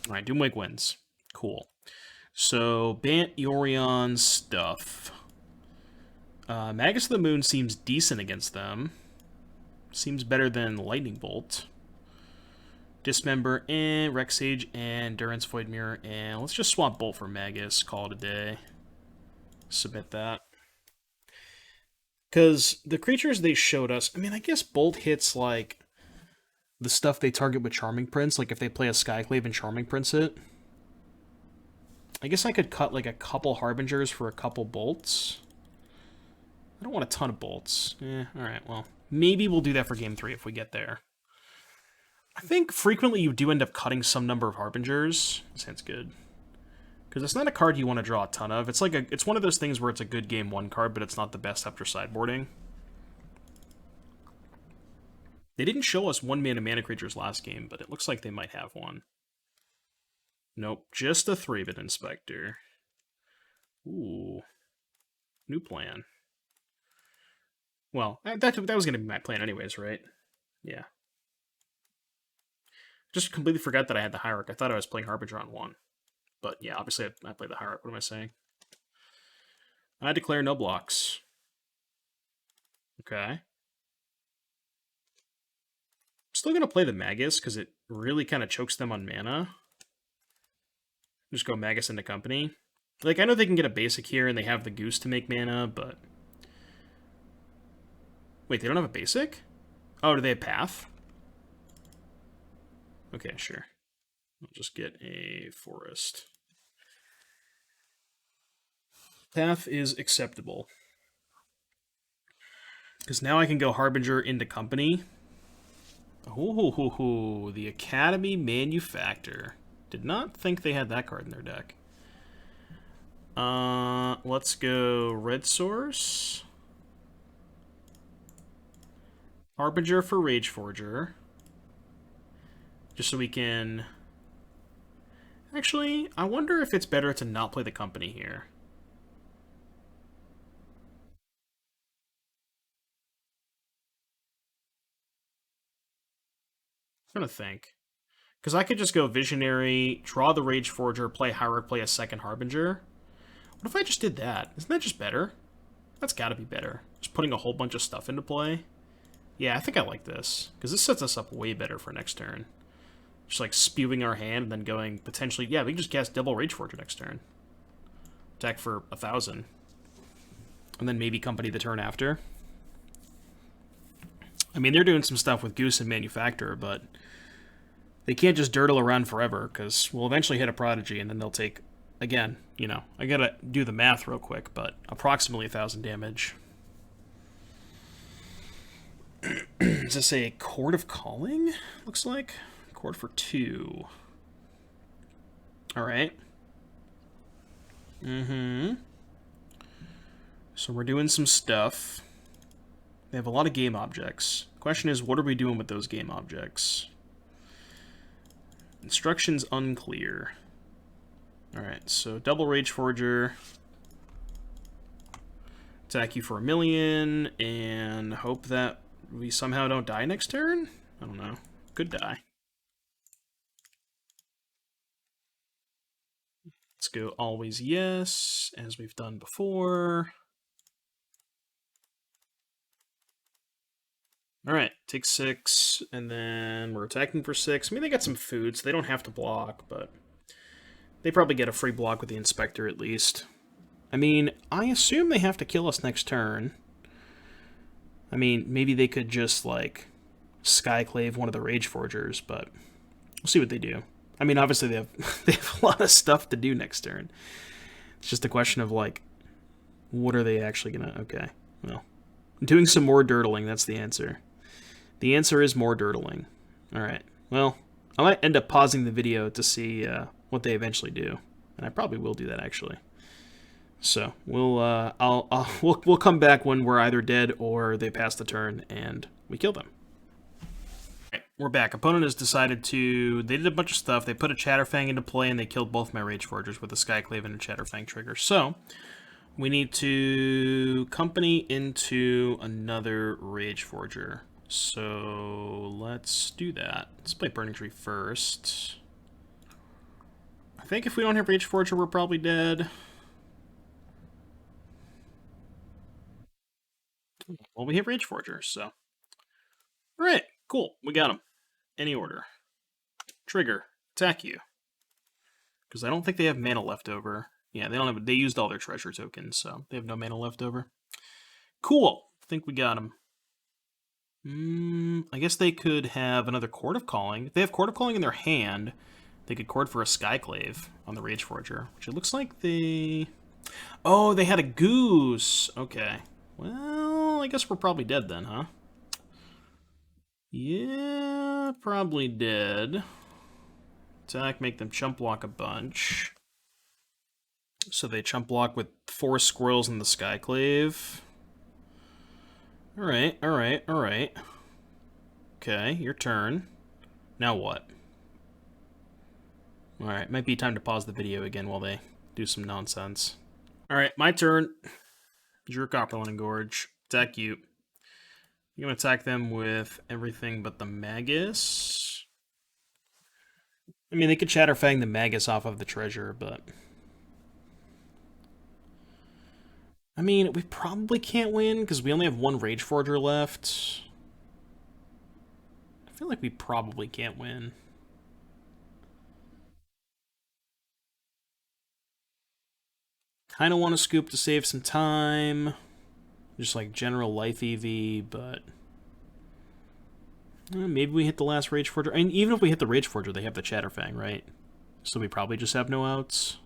Alright, Doomwake wins. Cool. So, Bant Yorion stuff. Magus of the Moon seems decent against them. Seems better than Lightning Bolt. Dismember and Rexage and Durance Void Mirror. And let's just swap Bolt for Magus. Call it a day. Submit that. Because the creatures they showed us, I mean, I guess Bolt hits like the stuff they target with Charming Prince. Like if they play a Skyclave and Charming Prince it. I guess I could cut like a couple Harbingers for a couple Bolts. I don't want a ton of Bolts. Alright, well. Maybe we'll do that for Game 3 if we get there. I think frequently you do end up cutting some number of Harbingers. Sounds good. Because it's not a card you want to draw a ton of. It's like it's one of those things where it's a good Game 1 card, but it's not the best after sideboarding. They didn't show us 1-mana creatures last game, but it looks like they might have one. Nope, just a Thraben Inspector. Ooh. New plan. Well, that was going to be my plan anyways, right? Yeah. Just completely forgot that I had the Hierarch. I thought I was playing Harbinger on 1. But yeah, obviously I played the Hierarch. What am I saying? I declare no blocks. Okay. Still gonna play the Magus because it really kind of chokes them on mana. Just go Magus into Company. Like, I know they can get a basic here and they have the Goose to make mana, but... Wait, they don't have a basic? Oh, do they have Path? Okay, sure. I'll just get a Forest. Path is acceptable. Because now I can go Harbinger into Company. Oh, the Academy Manufactor. Did not think they had that card in their deck. Let's go Red Source. Harbinger for Rage Forger. Just so we can... Actually, I wonder if it's better to not play the Company here. I'm gonna think. Because I could just go Visionary, draw the Rage Forger, play Hyrule, play a second Harbinger. What if I just did that? Isn't that just better? That's gotta be better. Just putting a whole bunch of stuff into play. Yeah, I think I like this. Because this sets us up way better for next turn. Just like spewing our hand and then going potentially... Yeah, we can just cast double Rage Forger next turn. Attack for 1,000. And then maybe Company the turn after. I mean, they're doing some stuff with Goose and Manufacturer, but... They can't just dirtle around forever, because we'll eventually hit a Prodigy, and then they'll take... Again, you know, I gotta do the math real quick, but approximately 1,000 damage. Does this say Court of Calling? Looks like. Court for 2. Alright. So we're doing some stuff. They have a lot of game objects. Question is, what are we doing with those game objects? Instructions unclear. Alright, so double Rage Forger. Attack you for 1,000,000, and hope that we somehow don't die next turn? I don't know. Could die. Let's go always yes, as we've done before. Alright, take 6, and then we're attacking for 6. I mean, they got some food, so they don't have to block, but they probably get a free block with the Inspector at least. I mean, I assume they have to kill us next turn. I mean, maybe they could just, like, Skyclave one of the Rage Forgers, but we'll see what they do. I mean, obviously they have, they have a lot of stuff to do next turn. It's just a question of, like, what are they actually gonna... Okay, well, doing some more dirtling, that's the answer. The answer is more dirtling. Alright, well, I might end up pausing the video to see what they eventually do. And I probably will do that, actually. So, we'll come back when we're either dead or they pass the turn and we kill them. Right, we're back. Opponent has decided to... They did a bunch of stuff. They put a Chatterfang into play and they killed both my Rage Forgers with a Skyclave and a Chatterfang trigger. So, we need to Company into another Rage Forger. So, let's do that. Let's play Burning Tree first. I think if we don't have Rage Forger, we're probably dead. Well, we have Rage Forger, so... Alright, cool. We got him. Any order. Trigger. Attack you. Because I don't think they have mana left over. Yeah, they don't have... They used all their treasure tokens, so they have no mana left over. Cool. I think we got him. I guess they could have another Court of Calling. If they have Court of Calling in their hand, they could court for a Skyclave on the Rage Forger, which it looks like they... Oh, they had a Goose! Okay. Well, I guess we're probably dead then, huh? Yeah, probably dead. Attack, make them chump block a bunch. So they chump block with 4 squirrels in the Skyclave. Alright, alright, alright. Okay, your turn. Now what? Alright, might be time to pause the video again while they do some nonsense. Alright, my turn. Drew Copperland and Gorge. Attack you. I'm going to attack them with everything but the Magus. I mean, they could Chatterfang the Magus off of the treasure, but... I mean, we probably can't win, because we only have 1 Rage Forger left. feel like we probably can't win. Kind of want to scoop to save some time. Just like general life EV, but maybe we hit the last Rage Forger. And even if we hit the Rage Forger, they have the Chatterfang, right? So we probably just have no outs.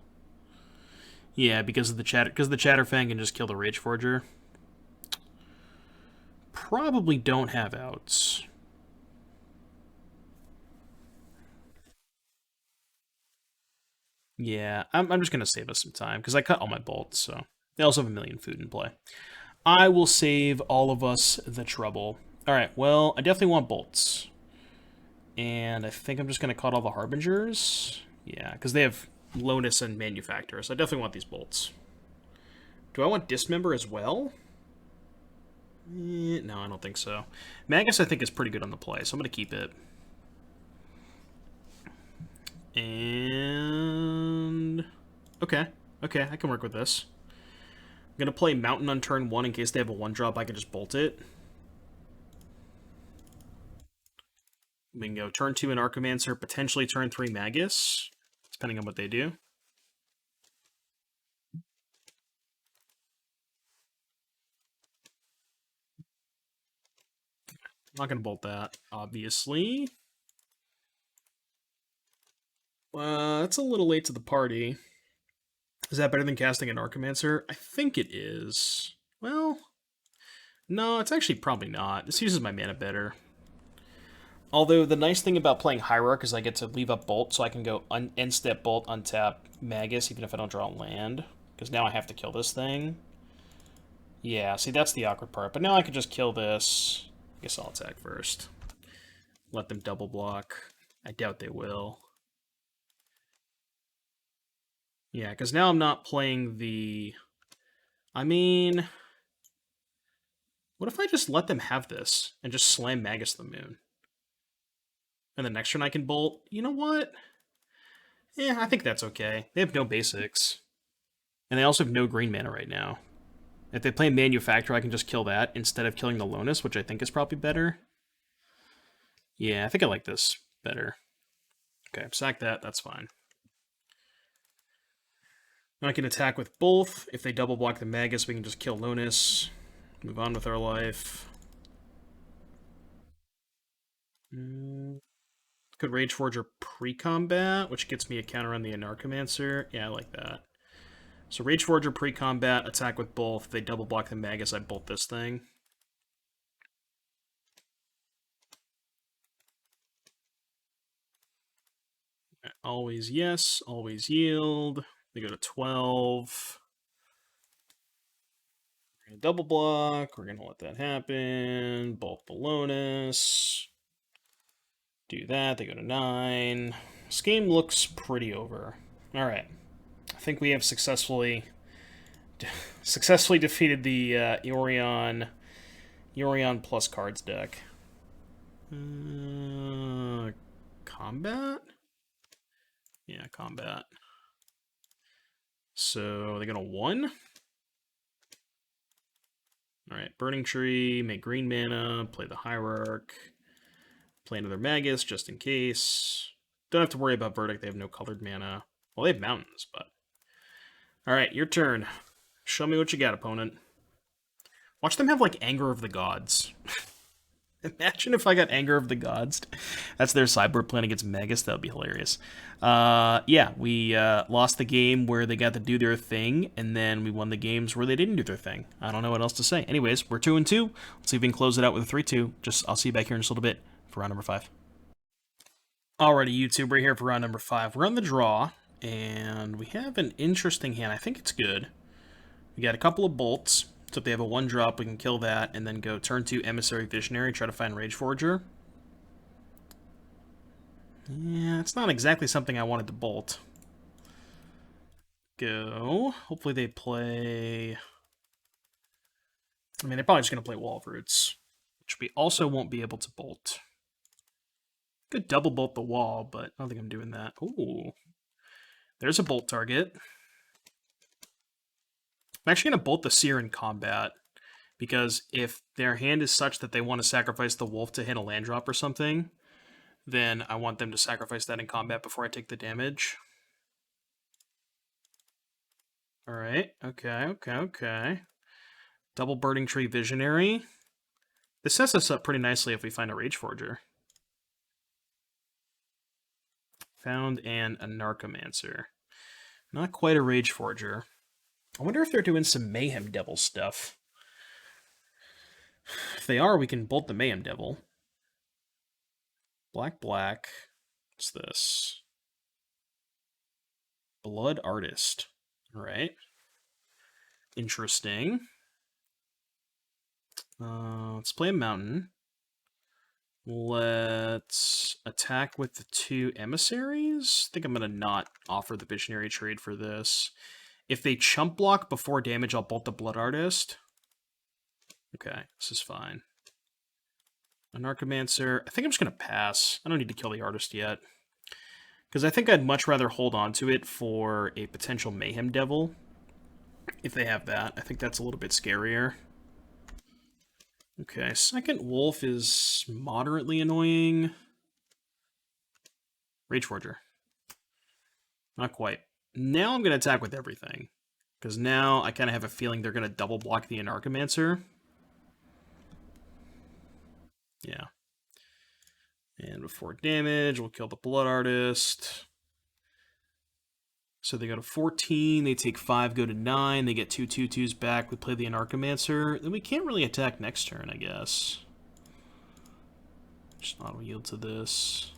Yeah, because the Chatterfang can just kill the Rage Forger. Probably don't have outs. Yeah, I'm just gonna save us some time because I cut all my bolts, so they also have a million food in play. I will save all of us the trouble. All right, well, I definitely want bolts. And I think I'm just going to cut all the Harbingers. Yeah, because they have Lotus and Manufacturer, so I definitely want these bolts. Do I want Dismember as well? No, I don't think so. Magus, I think, is pretty good on the play, so I'm going to keep it. And... Okay, I can work with this. I'm going to play Mountain on turn 1 in case they have a 1-drop, I can just bolt it. We can go turn 2 an Archomancer, potentially turn 3 Magus, depending on what they do. I'm not going to bolt that, obviously. That's a little late to the party. Is that better than casting an Archomancer? I think it is. Well, no, it's actually probably not. This uses my mana better. Although the nice thing about playing Hierarch is I get to leave up Bolt, so I can go end step Bolt, untap Magus, even if I don't draw land. Because now I have to kill this thing. Yeah, see, that's the awkward part. But now I can just kill this. I guess I'll attack first. Let them double block. I doubt they will. Yeah, because now I'm not playing the... I mean... What if I just let them have this and just slam Magus the Moon? And the next turn I can bolt? You know what? Yeah, I think that's okay. They have no basics. And they also have no green mana right now. If they play Manufacturer, I can just kill that instead of killing the Lotus, which I think is probably better. Yeah, I think I like this better. Okay, sack that, that's fine. I can attack with both. If they double block the Magus, we can just kill Lotus. Move on with our life. Could Rage Forger pre-combat, which gets me a counter on the Anarchomancer. Yeah, I like that. So Rage Forger pre-combat, attack with both. If they double block the Magus, I bolt this thing. Always yes, always yield. They go to 12. We're going to double block. We're going to let that happen. Bolt the Lotus. Do that. They go to 9. This game looks pretty over. All right. I think we have successfully defeated the Yorion plus cards deck. Combat? Yeah, combat. So they go to 1. Alright, Burning Tree, make green mana, play the Hierarch, play another Magus just in case. Don't have to worry about Verdict, they have no colored mana. Well, they have mountains, but... Alright, your turn. Show me what you got, opponent. Watch them have, like, Anger of the Gods. Imagine if I got Anger of the Gods. That's their sideboard plan against Magus. That would be hilarious. Yeah, we lost the game where they got to do their thing, and then we won the games where they didn't do their thing. I don't know what else to say. Anyways, we're 2-2. Let's see if we can close it out with a 3-2. I'll see you back here in just a little bit for round number 5. Alrighty, YouTube, we're here for round number 5. We're on the draw, and we have an interesting hand. I think it's good. We got a couple of bolts. So if they have a 1-drop, we can kill that, and then go turn 2 Emissary Visionary, try to find Rage Forger. Yeah, it's not exactly something I wanted to bolt. Go. Hopefully they play... I mean, they're probably just going to play Wall of Roots, which we also won't be able to bolt. Could double bolt the wall, but I don't think I'm doing that. Ooh. There's a bolt target. I'm actually going to bolt the Seer in combat, because if their hand is such that they want to sacrifice the wolf to hit a land drop or something, then I want them to sacrifice that in combat before I take the damage. Alright, okay. Double Burning Tree Visionary. This sets us up pretty nicely if we find a Rage Forger. Found an Anarchomancer. Not quite a Rage Forger. I wonder if they're doing some Mayhem Devil stuff. If they are, we can bolt the Mayhem Devil. Black. What's this? Blood Artist. Alright. Interesting. Let's play a Mountain. Let's attack with the 2 Emissaries. I think I'm going to not offer the Visionary trade for this. If they chump block before damage, I'll bolt the Blood Artist. Okay, this is fine. Anarchomancer. I think I'm just going to pass. I don't need to kill the Artist yet. Because I think I'd much rather hold on to it for a potential Mayhem Devil. If they have that. I think that's a little bit scarier. Okay, second Wolf is moderately annoying. Rage Forger. Not quite. Now I'm going to attack with everything. Because now I kind of have a feeling they're going to double block the Anarchomancer. Yeah. And before damage, we'll kill the Blood Artist. So they go to 14, they take 5, go to 9, they get 2 2/2s back, we play the Anarchomancer. Then we can't really attack next turn, I guess. Just auto yield to this.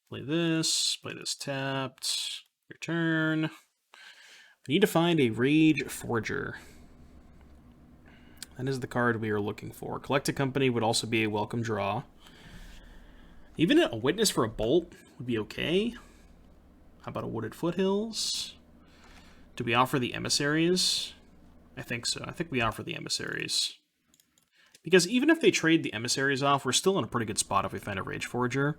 Play this tapped. Your turn. We need to find a Rage Forger. That is the card we are looking for. Collect a Company would also be a welcome draw. Even a Witness for a Bolt would be okay. How about a Wooded Foothills? Do we offer the Emissaries? I think so. I think we offer the Emissaries. Because even if they trade the Emissaries off, we're still in a pretty good spot if we find a Rage Forger.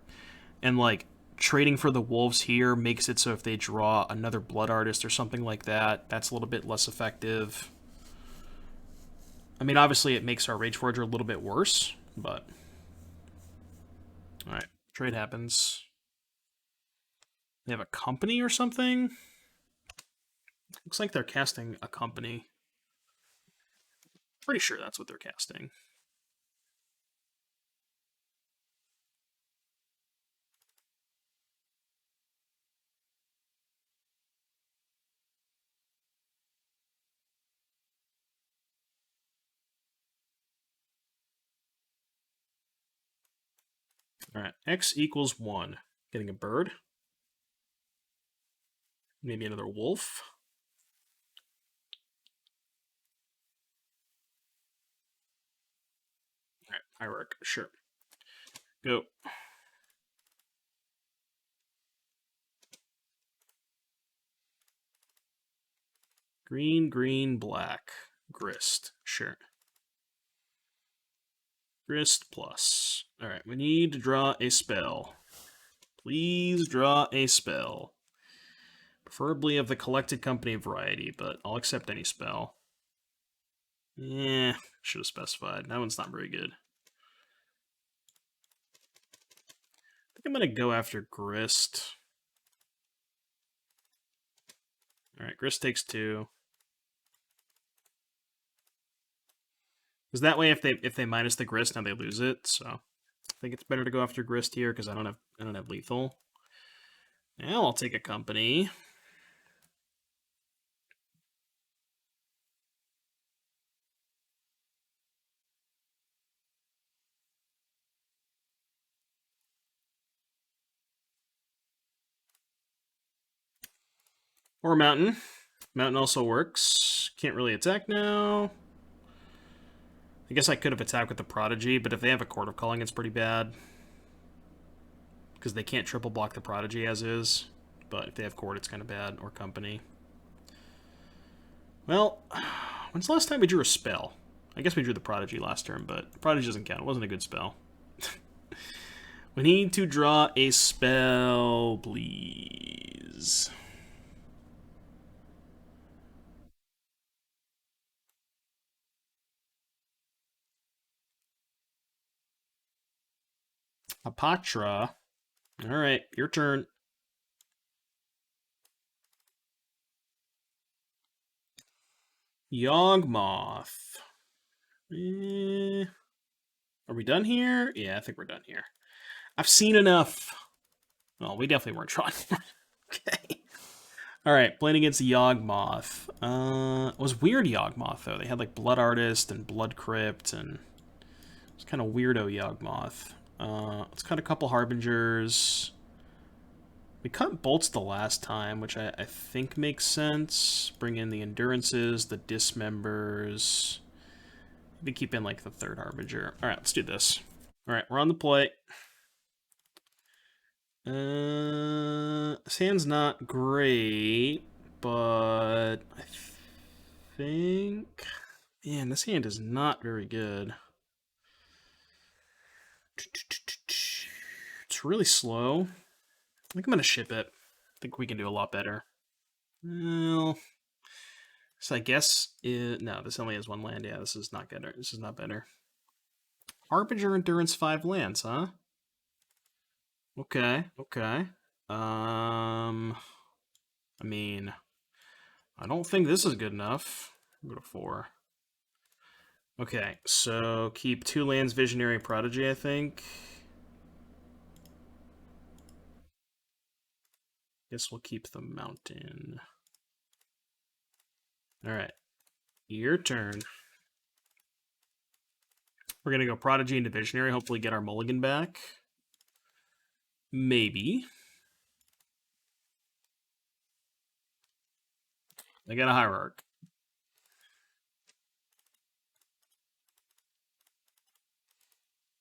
And, like, trading for the Wolves here makes it so if they draw another Blood Artist or something like that, that's a little bit less effective. I mean, obviously it makes our Rage Forger a little bit worse, but... Alright, trade happens. They have a company or something? Looks like they're casting a company. Pretty sure that's what they're casting. Alright, X equals 1. Getting a bird. Maybe another wolf. Alright, hierarch, sure. Go. Green, black. Grist, sure. Grist plus. Alright, we need to draw a spell. Please draw a spell. Preferably of the Collected Company variety, but I'll accept any spell. Should have specified. That one's not very good. I think I'm going to go after Grist. Alright, Grist takes 2. Because that way, if they minus the Grist, now they lose it. So I think it's better to go after Grist here because I don't have lethal. Now I'll take a company. Or Mountain. Mountain also works. Can't really attack now. I guess I could have attacked with the Prodigy, but if they have a Court of Calling, it's pretty bad. Because they can't triple block the Prodigy as is. But if they have Court, it's kind of bad. Or Company. Well, when's the last time we drew a spell? I guess we drew the Prodigy last turn, but Prodigy doesn't count. It wasn't a good spell. We need to draw a spell, please. Apatra. All right, your turn. Yawgmoth. Are we done here? Yeah, I think we're done here. I've seen enough. Well, we definitely weren't trying. Okay. All right, playing against Yawgmoth. It was weird Yawgmoth though. They had like Blood Artist and Blood Crypt, and it's kind of weirdo Yawgmoth. Let's cut a couple Harbingers. We cut bolts the last time, which I think makes sense. Bring in the Endurances, the Dismembers. Maybe keep in like the third Harbinger. All right, let's do this. All right, we're on the play. This hand's not great, but I think... Man, this hand is not very good. It's really slow. I think I'm going to ship it. I think we can do a lot better. Well, so I guess... no, this only has one land. Yeah, this is not good. This is not better. Harbinger Endurance 5 lands, huh? Okay, okay. I mean, I don't think this is good enough. Go to 4. Okay, so keep 2 lands, Visionary Prodigy, I think. Guess we'll keep the Mountain. Alright, your turn. We're going to go Prodigy into Visionary, hopefully get our mulligan back. Maybe. I got a Hierarch.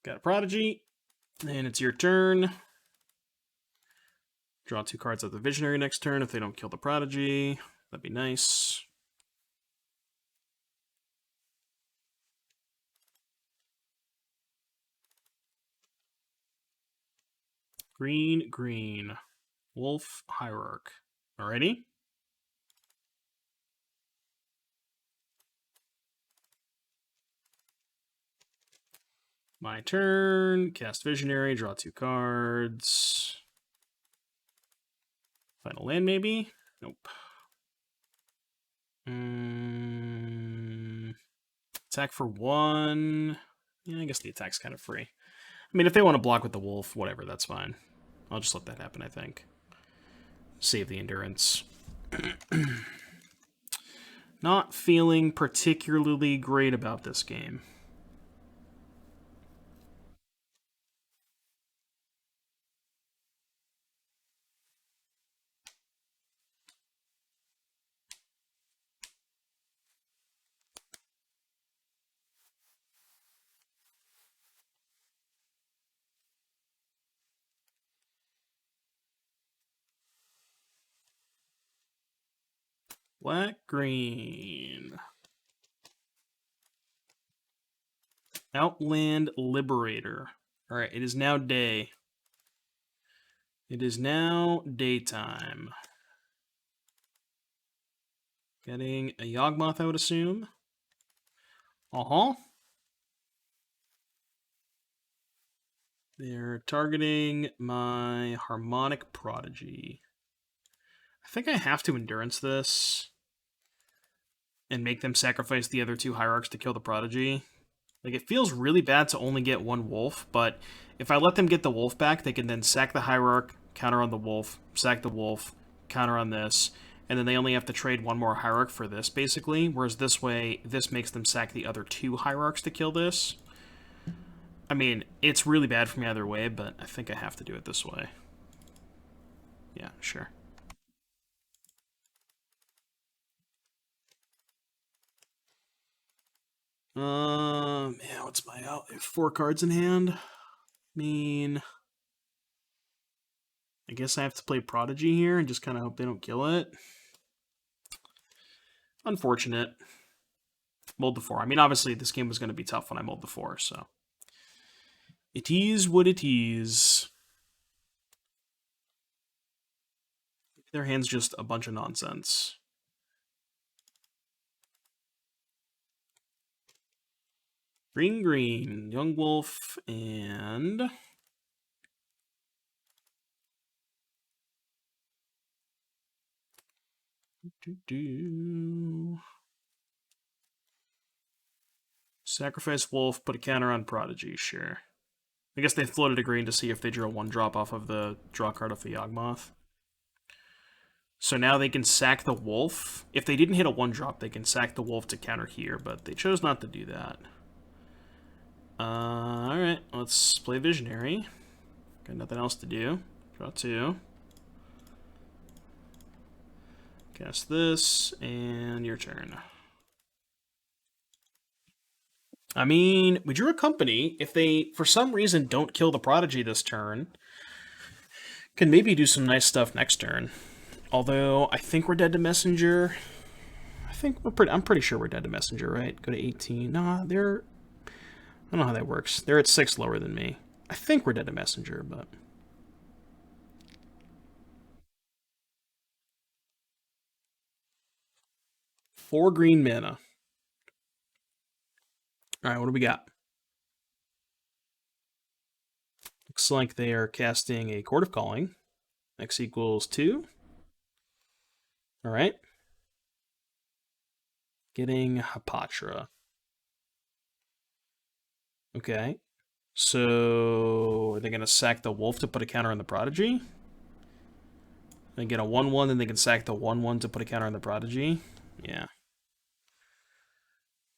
Got a Prodigy. And it's your turn. Draw 2 cards out the Visionary next turn if they don't kill the Prodigy. That'd be nice. Green, green. Wolf, Hierarch. Alrighty. My turn. Cast Visionary, draw 2 cards. Final land, maybe? Nope. Attack for 1. Yeah, I guess the attack's kind of free. I mean, if they want to block with the wolf, whatever, that's fine. I'll just let that happen, I think. Save the endurance. Not feeling particularly great about this game. Black, green. Outland Liberator. Alright, it is now day. It is now daytime. Getting a Yawgmoth, I would assume. Uh-huh. They're targeting my Harmonic Prodigy. I think I have to Endurance this and make them sacrifice the other 2 Hierarchs to kill the Prodigy. Like, it feels really bad to only get 1 Wolf, but if I let them get the Wolf back, they can then sack the Hierarch, counter on the Wolf, sack the Wolf, counter on this, and then they only have to trade 1 more Hierarch for this, basically, whereas this way, this makes them sack the other 2 Hierarchs to kill this. I mean, it's really bad for me either way, but I think I have to do it this way. Yeah, sure. Yeah, what's my out? 4 cards in hand. I mean, I guess I have to play Prodigy here and just kind of hope they don't kill it. Unfortunate. Mold the 4. I mean, obviously, this game was going to be tough when I mold the 4, so. It is what it is. Their hand's just a bunch of nonsense. Green, green. Young Wolf and Sacrifice Wolf, put a counter on Prodigy, sure. I guess they floated a green to see if they drew a 1-drop off of the draw card of the Yawgmoth. So now they can sack the Wolf. If they didn't hit a 1-drop, they can sack the Wolf to counter here, but they chose not to do that. Alright, let's play Visionary. Got nothing else to do. Draw 2. Cast this, and your turn. I mean, we drew a company. If they, for some reason, don't kill the Prodigy this turn, can maybe do some nice stuff next turn. Although, I think we're dead to Messenger. I'm pretty sure we're dead to Messenger, right? Go to 18. Nah, they're... I don't know how that works. They're at 6 lower than me. I think we're dead to Messenger, but... 4 green mana. Alright, what do we got? Looks like they are casting a Court of Calling. X equals 2. Alright. Getting Hapatra. Okay. So, are they going to sack the Wolf to put a counter on the Prodigy? They get a 1-1, then they can sack the 1-1 to put a counter on the Prodigy? Yeah.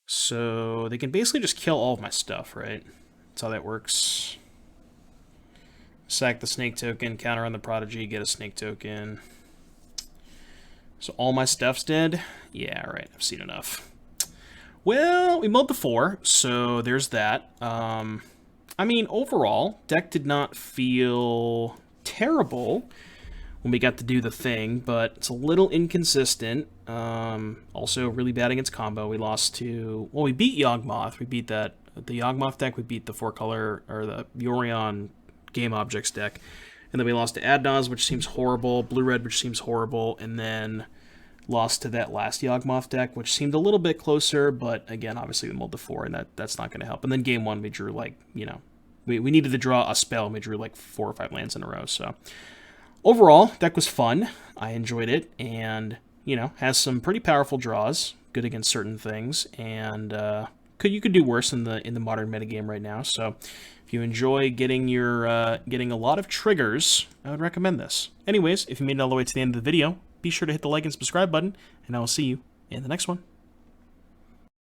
So, they can basically just kill all of my stuff, right? That's how that works. Sack the Snake token, counter on the Prodigy, get a Snake token. So all my stuff's dead? Yeah, right, I've seen enough. Well, we mowed the 4, so there's that. I mean, overall, deck did not feel terrible when we got to do the thing, but it's a little inconsistent. Also, really bad against combo. We lost to... Well, we beat Yawgmoth. We beat that... The Yawgmoth deck, we beat the 4-color... Or the Yorion Game Objects deck. And then we lost to Adnaz, which seems horrible. Blue-Red, which seems horrible. And then lost to that last Yawgmoth deck, which seemed a little bit closer. But, again, obviously we mulled the 4, and that's not going to help. And then game 1, we drew, like, you know... We needed to draw a spell, and we drew, like, 4 or 5 lands in a row, so... Overall, deck was fun. I enjoyed it, and, you know, has some pretty powerful draws, good against certain things, and you could do worse in the modern metagame right now. So, if you enjoy getting getting a lot of triggers, I would recommend this. Anyways, if you made it all the way to the end of the video, be sure to hit the like and subscribe button, and I will see you in the next one.